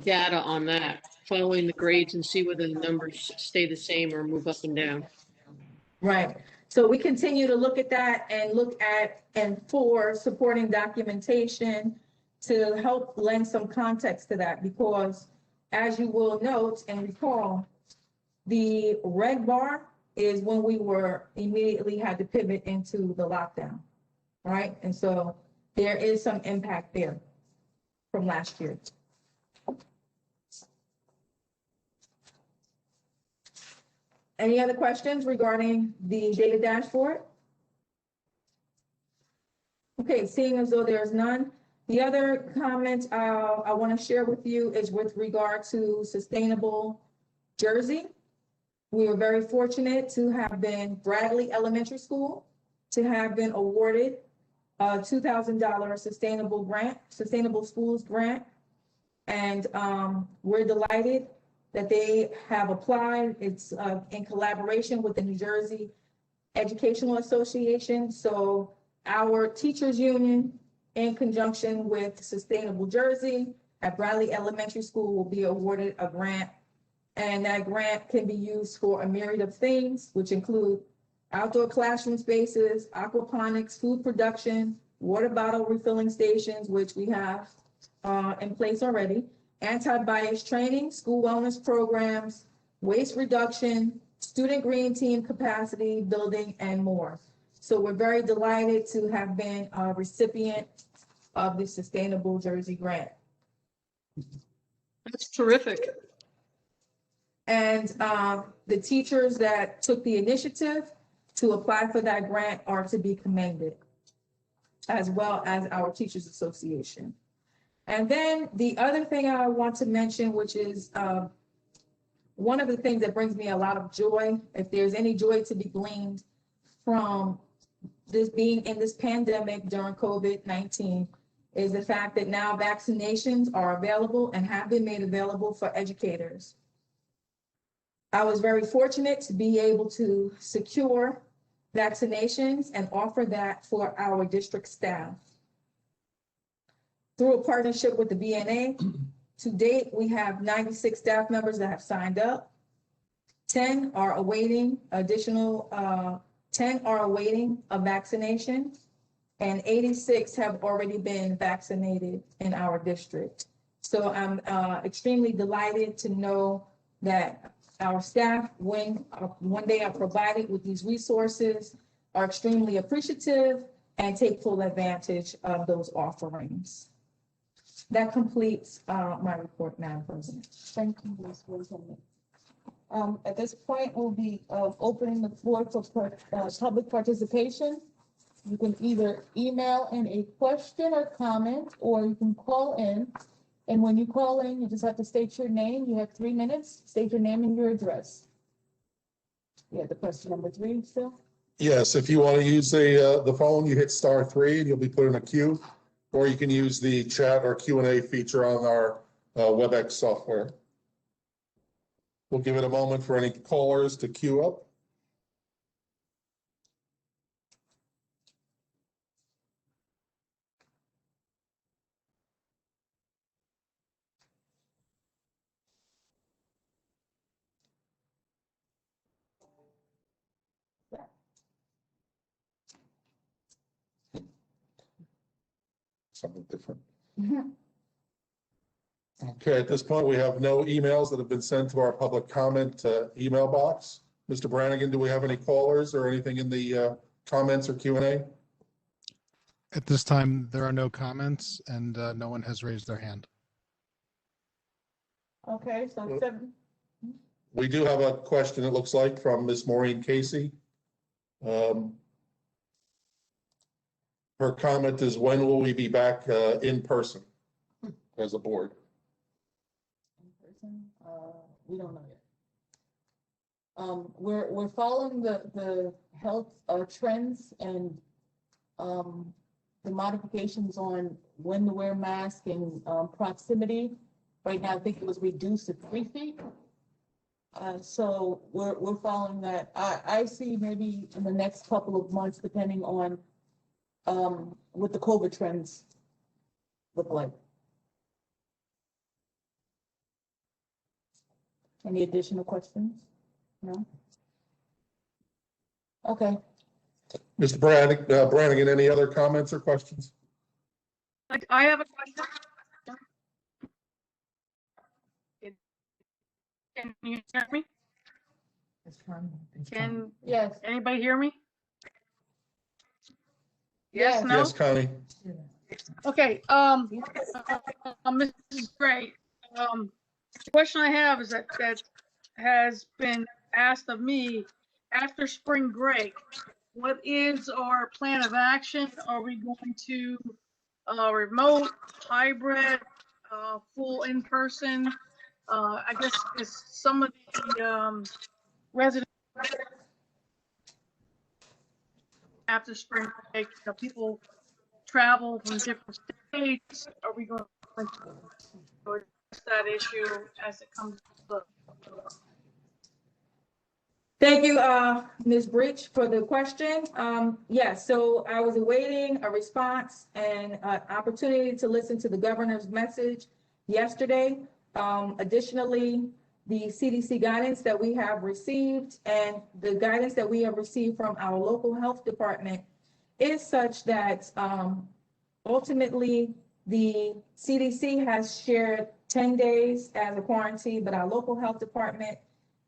data on that, following the grades and see whether the numbers stay the same or move up and down. Right. So we continue to look at that and look at and for supporting documentation to help lend some context to that, because as you will note and recall, the red bar is when we were immediately had to pivot into the lockdown, right? And so there is some impact there from last year. Any other questions regarding the data dashboard? Okay, seeing as though there's none, the other comment I want to share with you is with regard to sustainable Jersey. We were very fortunate to have been Bradley Elementary School to have been awarded a $2,000 sustainable schools grant. And we're delighted that they have applied. It's in collaboration with the New Jersey Educational Association. So our teachers union, in conjunction with Sustainable Jersey at Bradley Elementary School, will be awarded a grant. And that grant can be used for a myriad of things, which include outdoor classroom spaces, aquaponics, food production, water bottle refilling stations, which we have in place already, anti-bias training, school wellness programs, waste reduction, student green team capacity building, and more. So we're very delighted to have been a recipient of the Sustainable Jersey grant. That's terrific. And the teachers that took the initiative to apply for that grant are to be commended, as well as our Teachers Association. And then the other thing I want to mention, which is one of the things that brings me a lot of joy, if there's any joy to be gleaned from this being in this pandemic during COVID-19, is the fact that now vaccinations are available and have been made available for educators. I was very fortunate to be able to secure vaccinations and offer that for our district staff. Through a partnership with the BNA, to date, we have 96 staff members that have signed up. 10 are awaiting a vaccination, and 86 have already been vaccinated in our district. So I'm extremely delighted to know that our staff, when they are provided with these resources, are extremely appreciative and take full advantage of those offerings. That completes my report, Madam President. Thank you, Ms. Wilson. At this point, we'll be opening the floor for public participation. You can either email in a question or comment, or you can call in. And when you call in, you just have to state your name. You have 3 minutes. State your name and your address. You have the question number 3 still? Yes, if you want to use the phone, you hit *3 and you'll be put in a queue. Or you can use the chat or Q&A feature on our WebEx software. We'll give it a moment for any callers to queue up. Something different. Okay, at this point, we have no emails that have been sent to our public comment email box. Mr. Brannigan, do we have any callers or anything in the comments or Q&A? At this time, there are no comments and no one has raised their hand. Okay, so We do have a question, it looks like, from Ms. Maureen Casey. Her comment is, when will we be back in person as a board? In person, we don't know yet. We're following the health trends and the modifications on when to wear masks and proximity. Right now, I think it was reduced to 3 feet. So we're following that. I see maybe in the next couple of months, depending on what the COVID trends look like. Any additional questions? No? Okay. Mr. Brannigan, any other comments or questions? I have a question. Can you hear me? Can Yes. anybody hear me? Yes, no? Yes, Connie. Okay, Mrs. Gray, the question I have is that has been asked of me after spring break. What is our plan of action? Are we going to remote, hybrid, full in-person? I guess is some of the residents after spring break, people travel from different states. Are we going to address that issue as it comes up? Thank you, Ms. Breach, for the question. Yes, so I was awaiting a response and an opportunity to listen to the governor's message yesterday. Additionally, the CDC guidance that we have received and the guidance that we have received from our local health department is such that ultimately the CDC has shared 10 days as a quarantine, but our local health department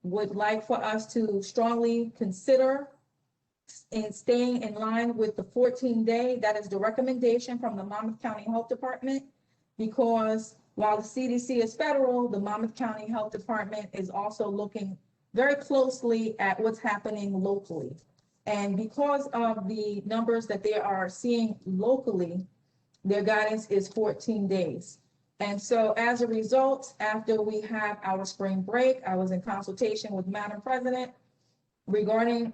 would like for us to strongly consider in staying in line with the 14-day. That is the recommendation from the Monmouth County Health Department, because while the CDC is federal, the Monmouth County Health Department is also looking very closely at what's happening locally. And because of the numbers that they are seeing locally, their guidance is 14 days. And so as a result, after we have our spring break, I was in consultation with Madam President regarding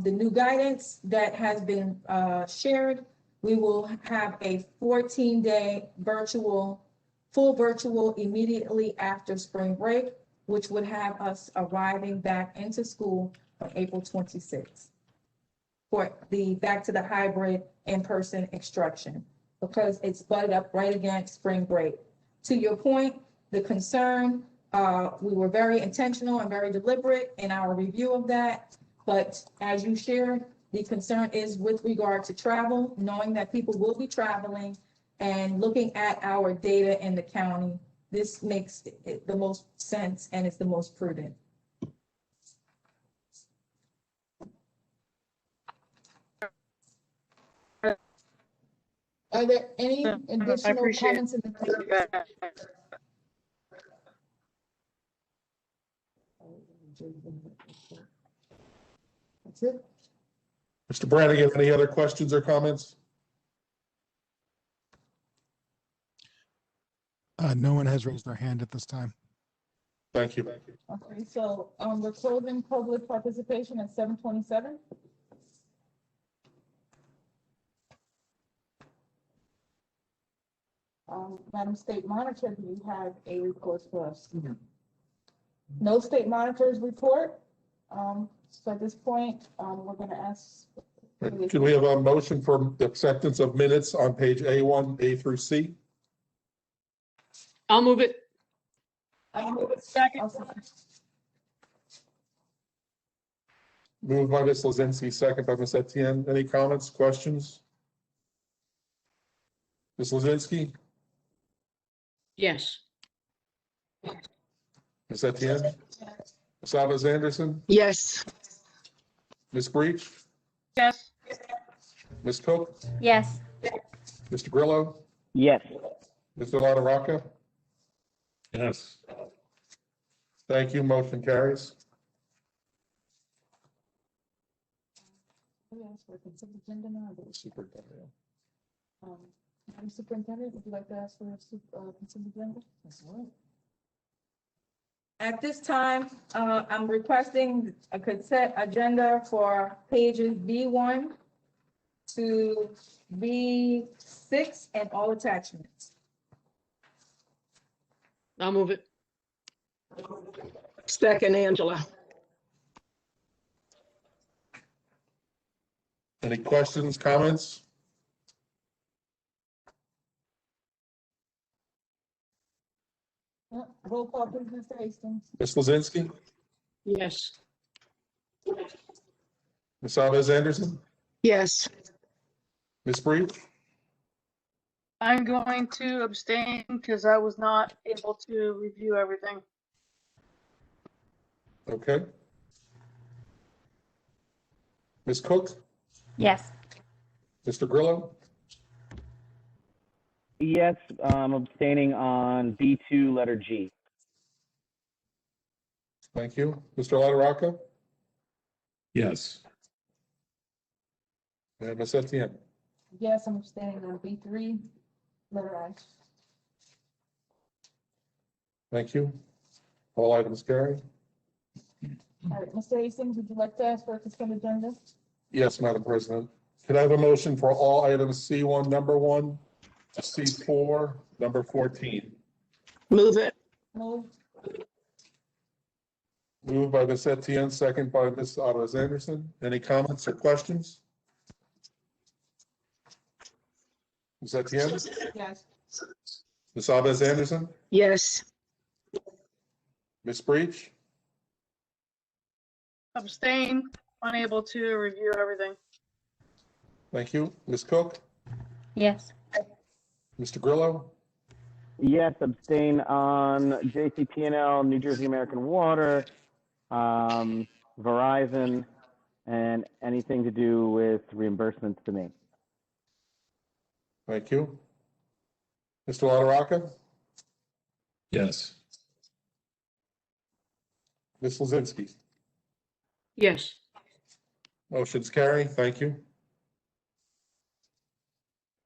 the new guidance that has been shared. We will have a 14-day full virtual immediately after spring break, which would have us arriving back into school on April 26th for the back to the hybrid in-person instruction, because it's butted up right against spring break. To your point, the concern, we were very intentional and very deliberate in our review of that. But as you shared, the concern is with regard to travel, knowing that people will be traveling and looking at our data in the county. This makes it the most sense and it's the most prudent. Are there any additional comments in the? That's it. Mr. Brannigan, any other questions or comments? No one has raised their hand at this time. Thank you. Okay, so we're closing public participation at 7:27. Madam State Monitor, do you have a report for us? No state monitors report. So at this point, we're going to ask. Can we have a motion for acceptance of minutes on page A1, A through C? I'll move it. I'll move it. Second. Moved by Ms. Lozinski, second by Ms. Etienne. Any comments, questions? Ms. Lozinski, Yes. Ms. Etienne, Ms. Alves Anderson, Yes. Ms. Breach, Yes. Ms. Cook, Yes. Mr. Grillo, Yes. Mr. LaRocca. Yes. Thank you. Motion carries. We asked for a consent agenda now. Superintendent. Madam Superintendent, would you like to ask for a consent agenda? That's all right. At this time, I'm requesting a consent agenda for pages B1 to B6 and all attachments. I'll move it. Second, Angela. Any questions, comments? Roll call, please, Mr. Hastings. Ms. Lozinski, Yes. Ms. Alves Anderson, Yes. Ms. Breach, I'm going to abstain because I was not able to review everything. okay. Ms. Cook, Yes. Mr. Grillo, Yes, I'm abstaining on B2, letter G. thank you. Mr. LaRocca, Yes. and Ms. Etienne. Yes, I'm abstaining on B3, letter I. Thank you. All items carried. All right, Mr. Hastings, would you like to ask for a consent agenda? Yes, Madam President. Could I have a motion for all items C1, number 1, to C4, number 14? Move it. Move. Moved by Ms. Etienne, second by Ms. Alves Anderson. Any comments or questions? Ms. Etienne, Yes. Ms. Alves Anderson, Yes. Ms. Breach, Abstain, unable to review everything. thank you. Ms. Cook, Yes. Mr. Grillo, Yes, abstain on JCP&L, New Jersey American Water, Verizon, and anything to do with reimbursements to me. thank you. Mr. LaRocca, Yes. Ms. Lozinski. Yes. Motion's carried. Thank you.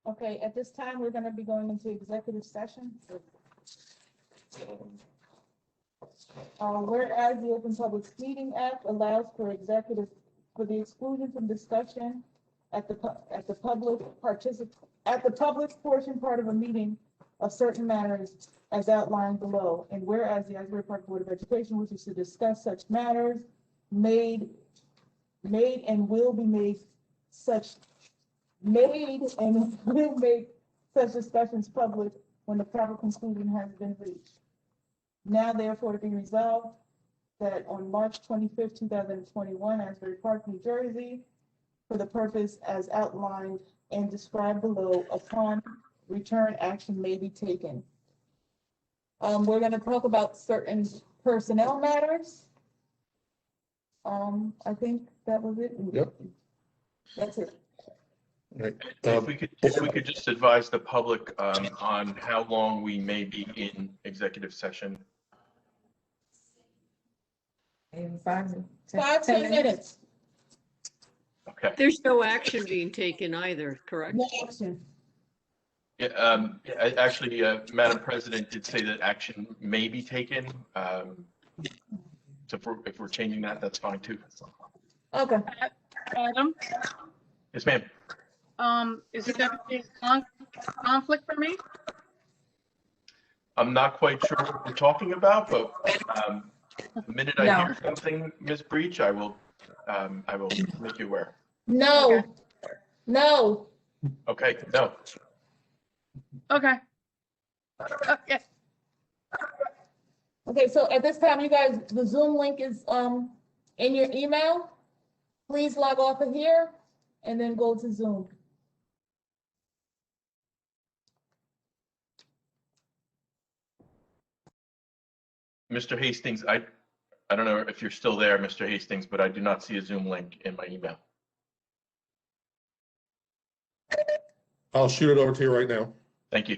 Okay, at this time, we're gonna be going into executive session. Whereas the Open Public Meeting Act allows for the exclusion from discussion at the public portion part of a meeting of certain matters as outlined below. And whereas the Asbury Park Board of Education wishes to discuss such matters, made and will make such discussions public when the proper conclusion has been reached. Now therefore to be resolved that on March 25th, 2021, Asbury Park, New Jersey, for the purpose as outlined and described below, upon return action may be taken. We're going to talk about certain personnel matters. I think that was it. Yep. That's it. All right. If we could just advise the public on how long we may be in executive session. In 10 minutes. Okay. There's no action being taken either, correct? No action. Yeah, actually, Madam President did say that action may be taken. So if we're changing that, that's fine too. Okay. Adam, Yes, ma'am. is it gonna be a conflict for me? I'm not quite sure what we're talking about, but the minute I hear something, Ms. Breach, I will make you aware. No. Okay. No. Okay, no. Okay. Okay. Okay, so at this time, you guys, the Zoom link is in your email. Please log off of here and then go to Zoom. Mr. Hastings, I don't know if you're still there, Mr. Hastings, but I do not see a Zoom link in my email. I'll shoot it over to you right now. Thank you.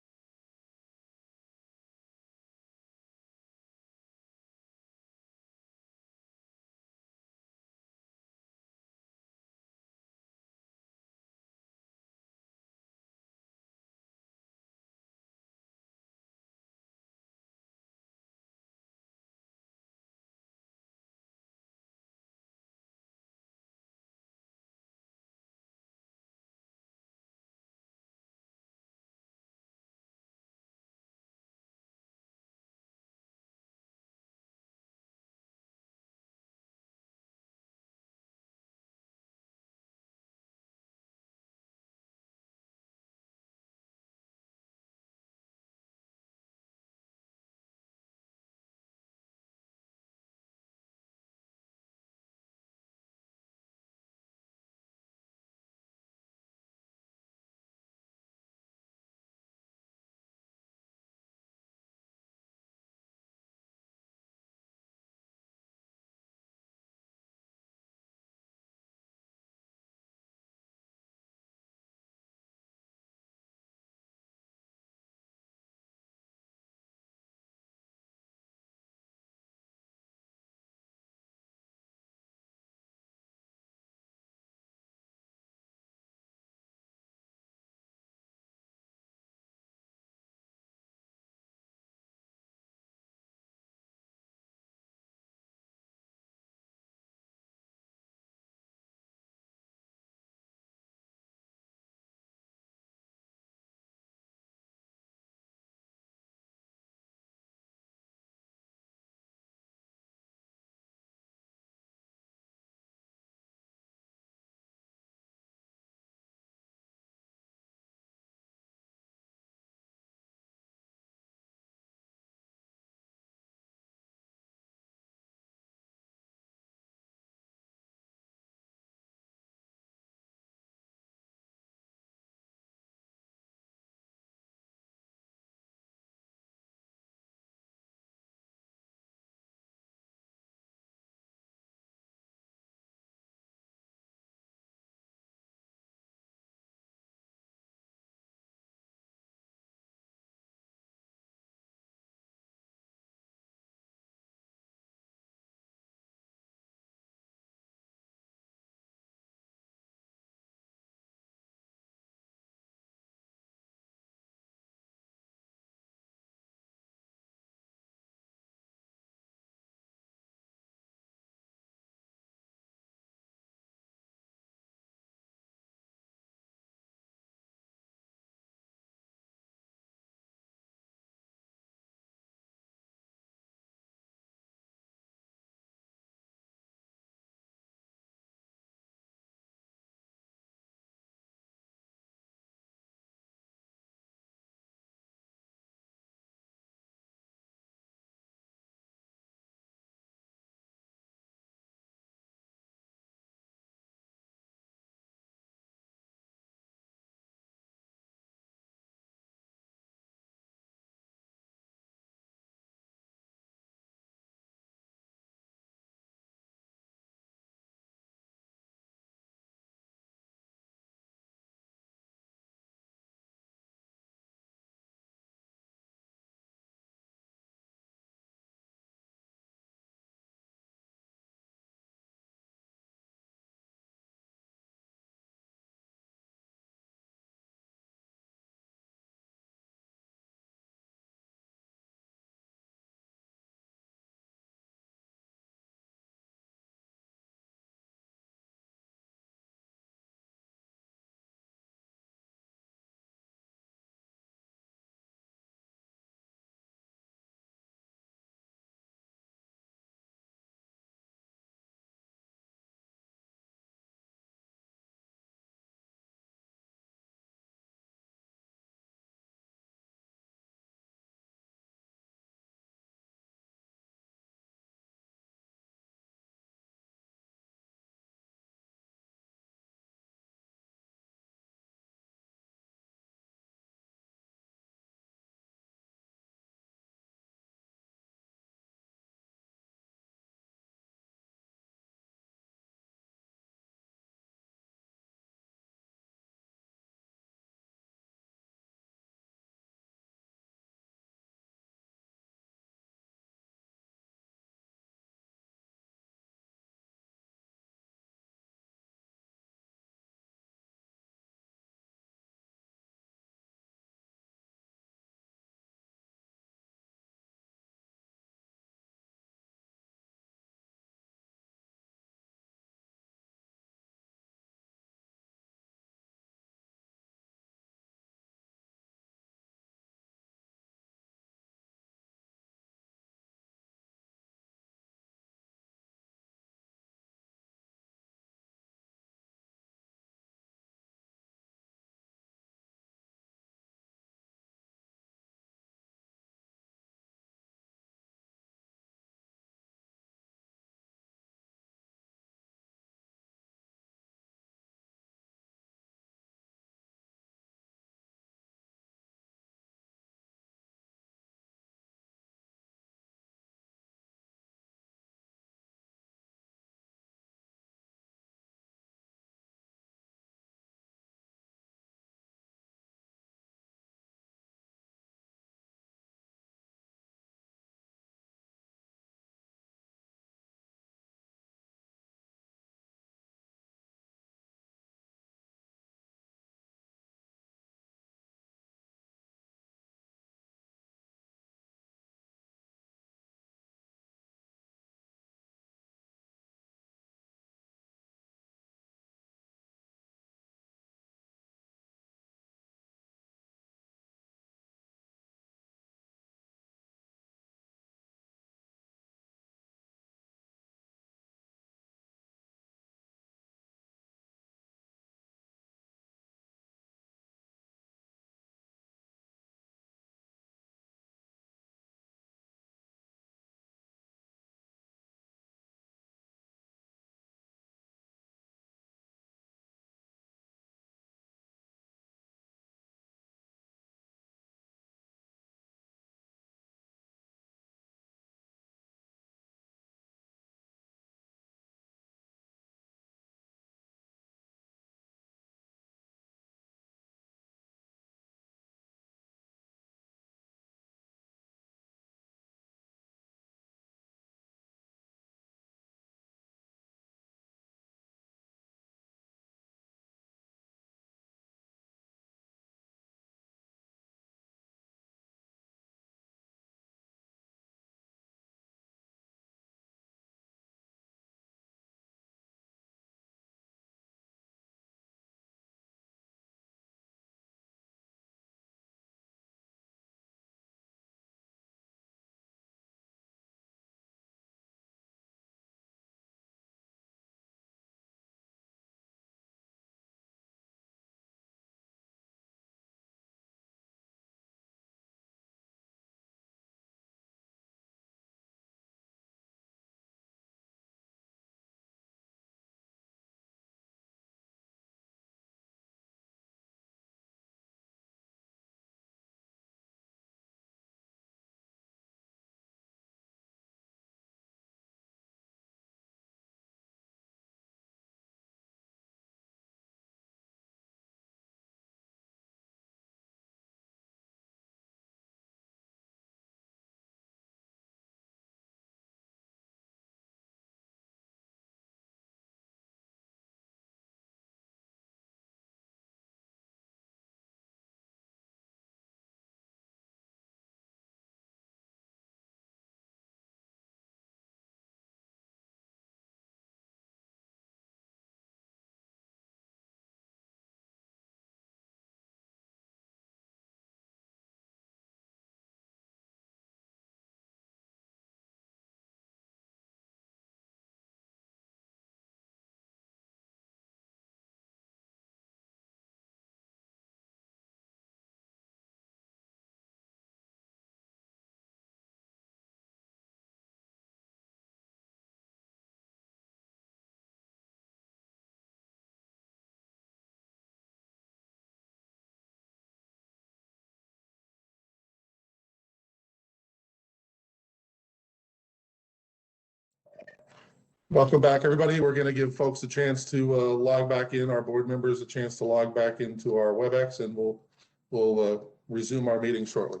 Welcome back, everybody. We're going to give folks a chance to log back in, our board members a chance to log back into our WebEx, and we'll resume our meeting shortly.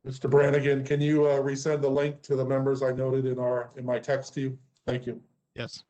Mr. Brannigan, can you resend the link to the members I noted in my text to you? Thank you. Yes.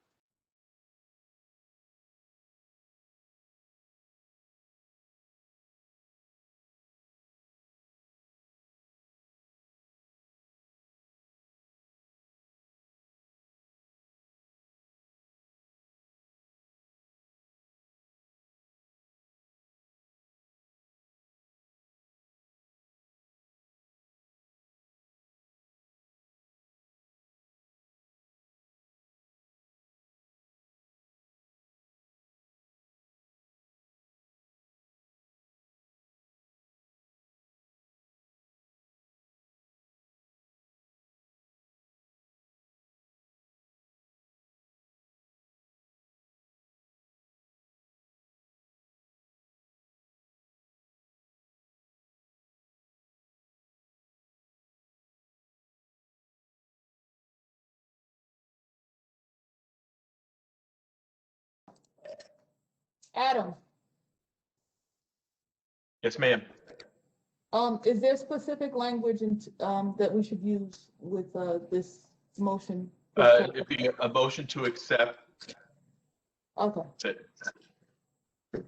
Adam, Yes, ma'am. is there specific language that we should use with this motion? It'd be a motion to accept. Okay. That's it.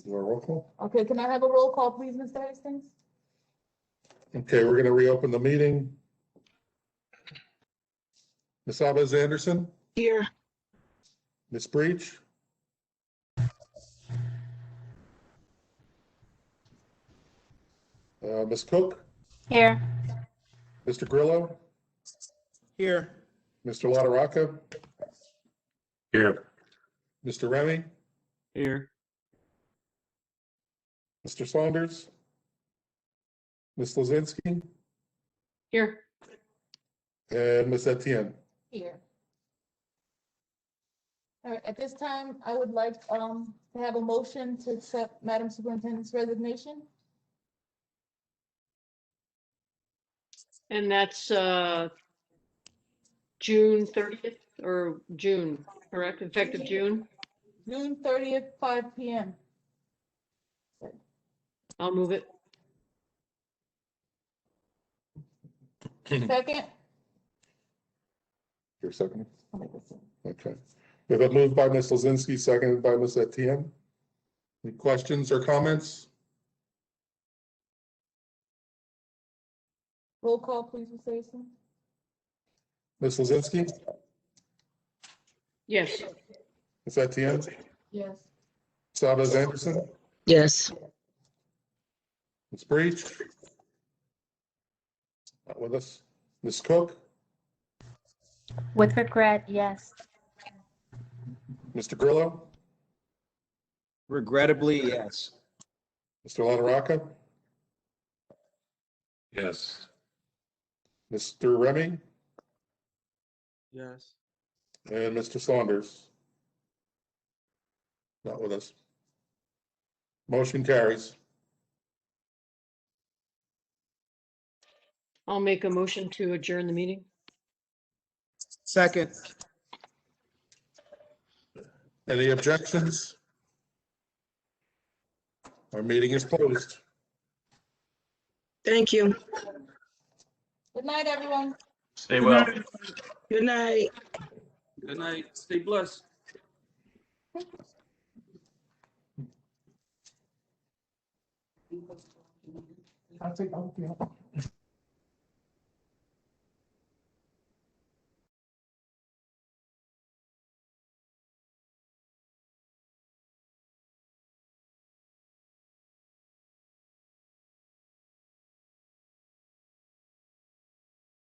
Do a roll call? Okay, can I have a roll call, please, Mr. Hastings? Okay, we're going to reopen the meeting. Ms. Abez Anderson, Here. Ms. Breach, Ms. Cook, Here. Mr. Grillo, Here. Mr. LaRocca, Here. Mr. Remy, Here. Mr. Saunders, Ms. Lozinski, Here. and Ms. Etienne. Here. All right, at this time, I would like to have a motion to accept Madam Superintendent's resignation. And that's June 30th or June, correct? Effective June? June 30th, 5 p.m. I'll move it. Second? Your second? Okay. We have a move by Ms. Lozinski, seconded by Ms. Etienne. Any questions or comments? Roll call, please, Ms. Hastings. Ms. Lozinski, Yes. Ms. Etienne, Yes. Ms. Abez Anderson, Yes. Ms. Breach. Not with us. Ms. Cook, With regret, yes. Mr. Grillo, Regrettably, yes. Mr. LaRocca, Yes. Mr. Remy, Yes. and Mr. Saunders. Not with us. Motion carries. I'll make a motion to adjourn the meeting. Second. Any objections? Our meeting is closed. Thank you. Good night, everyone. Stay well. Good night. Good night. Stay blessed. I'll take.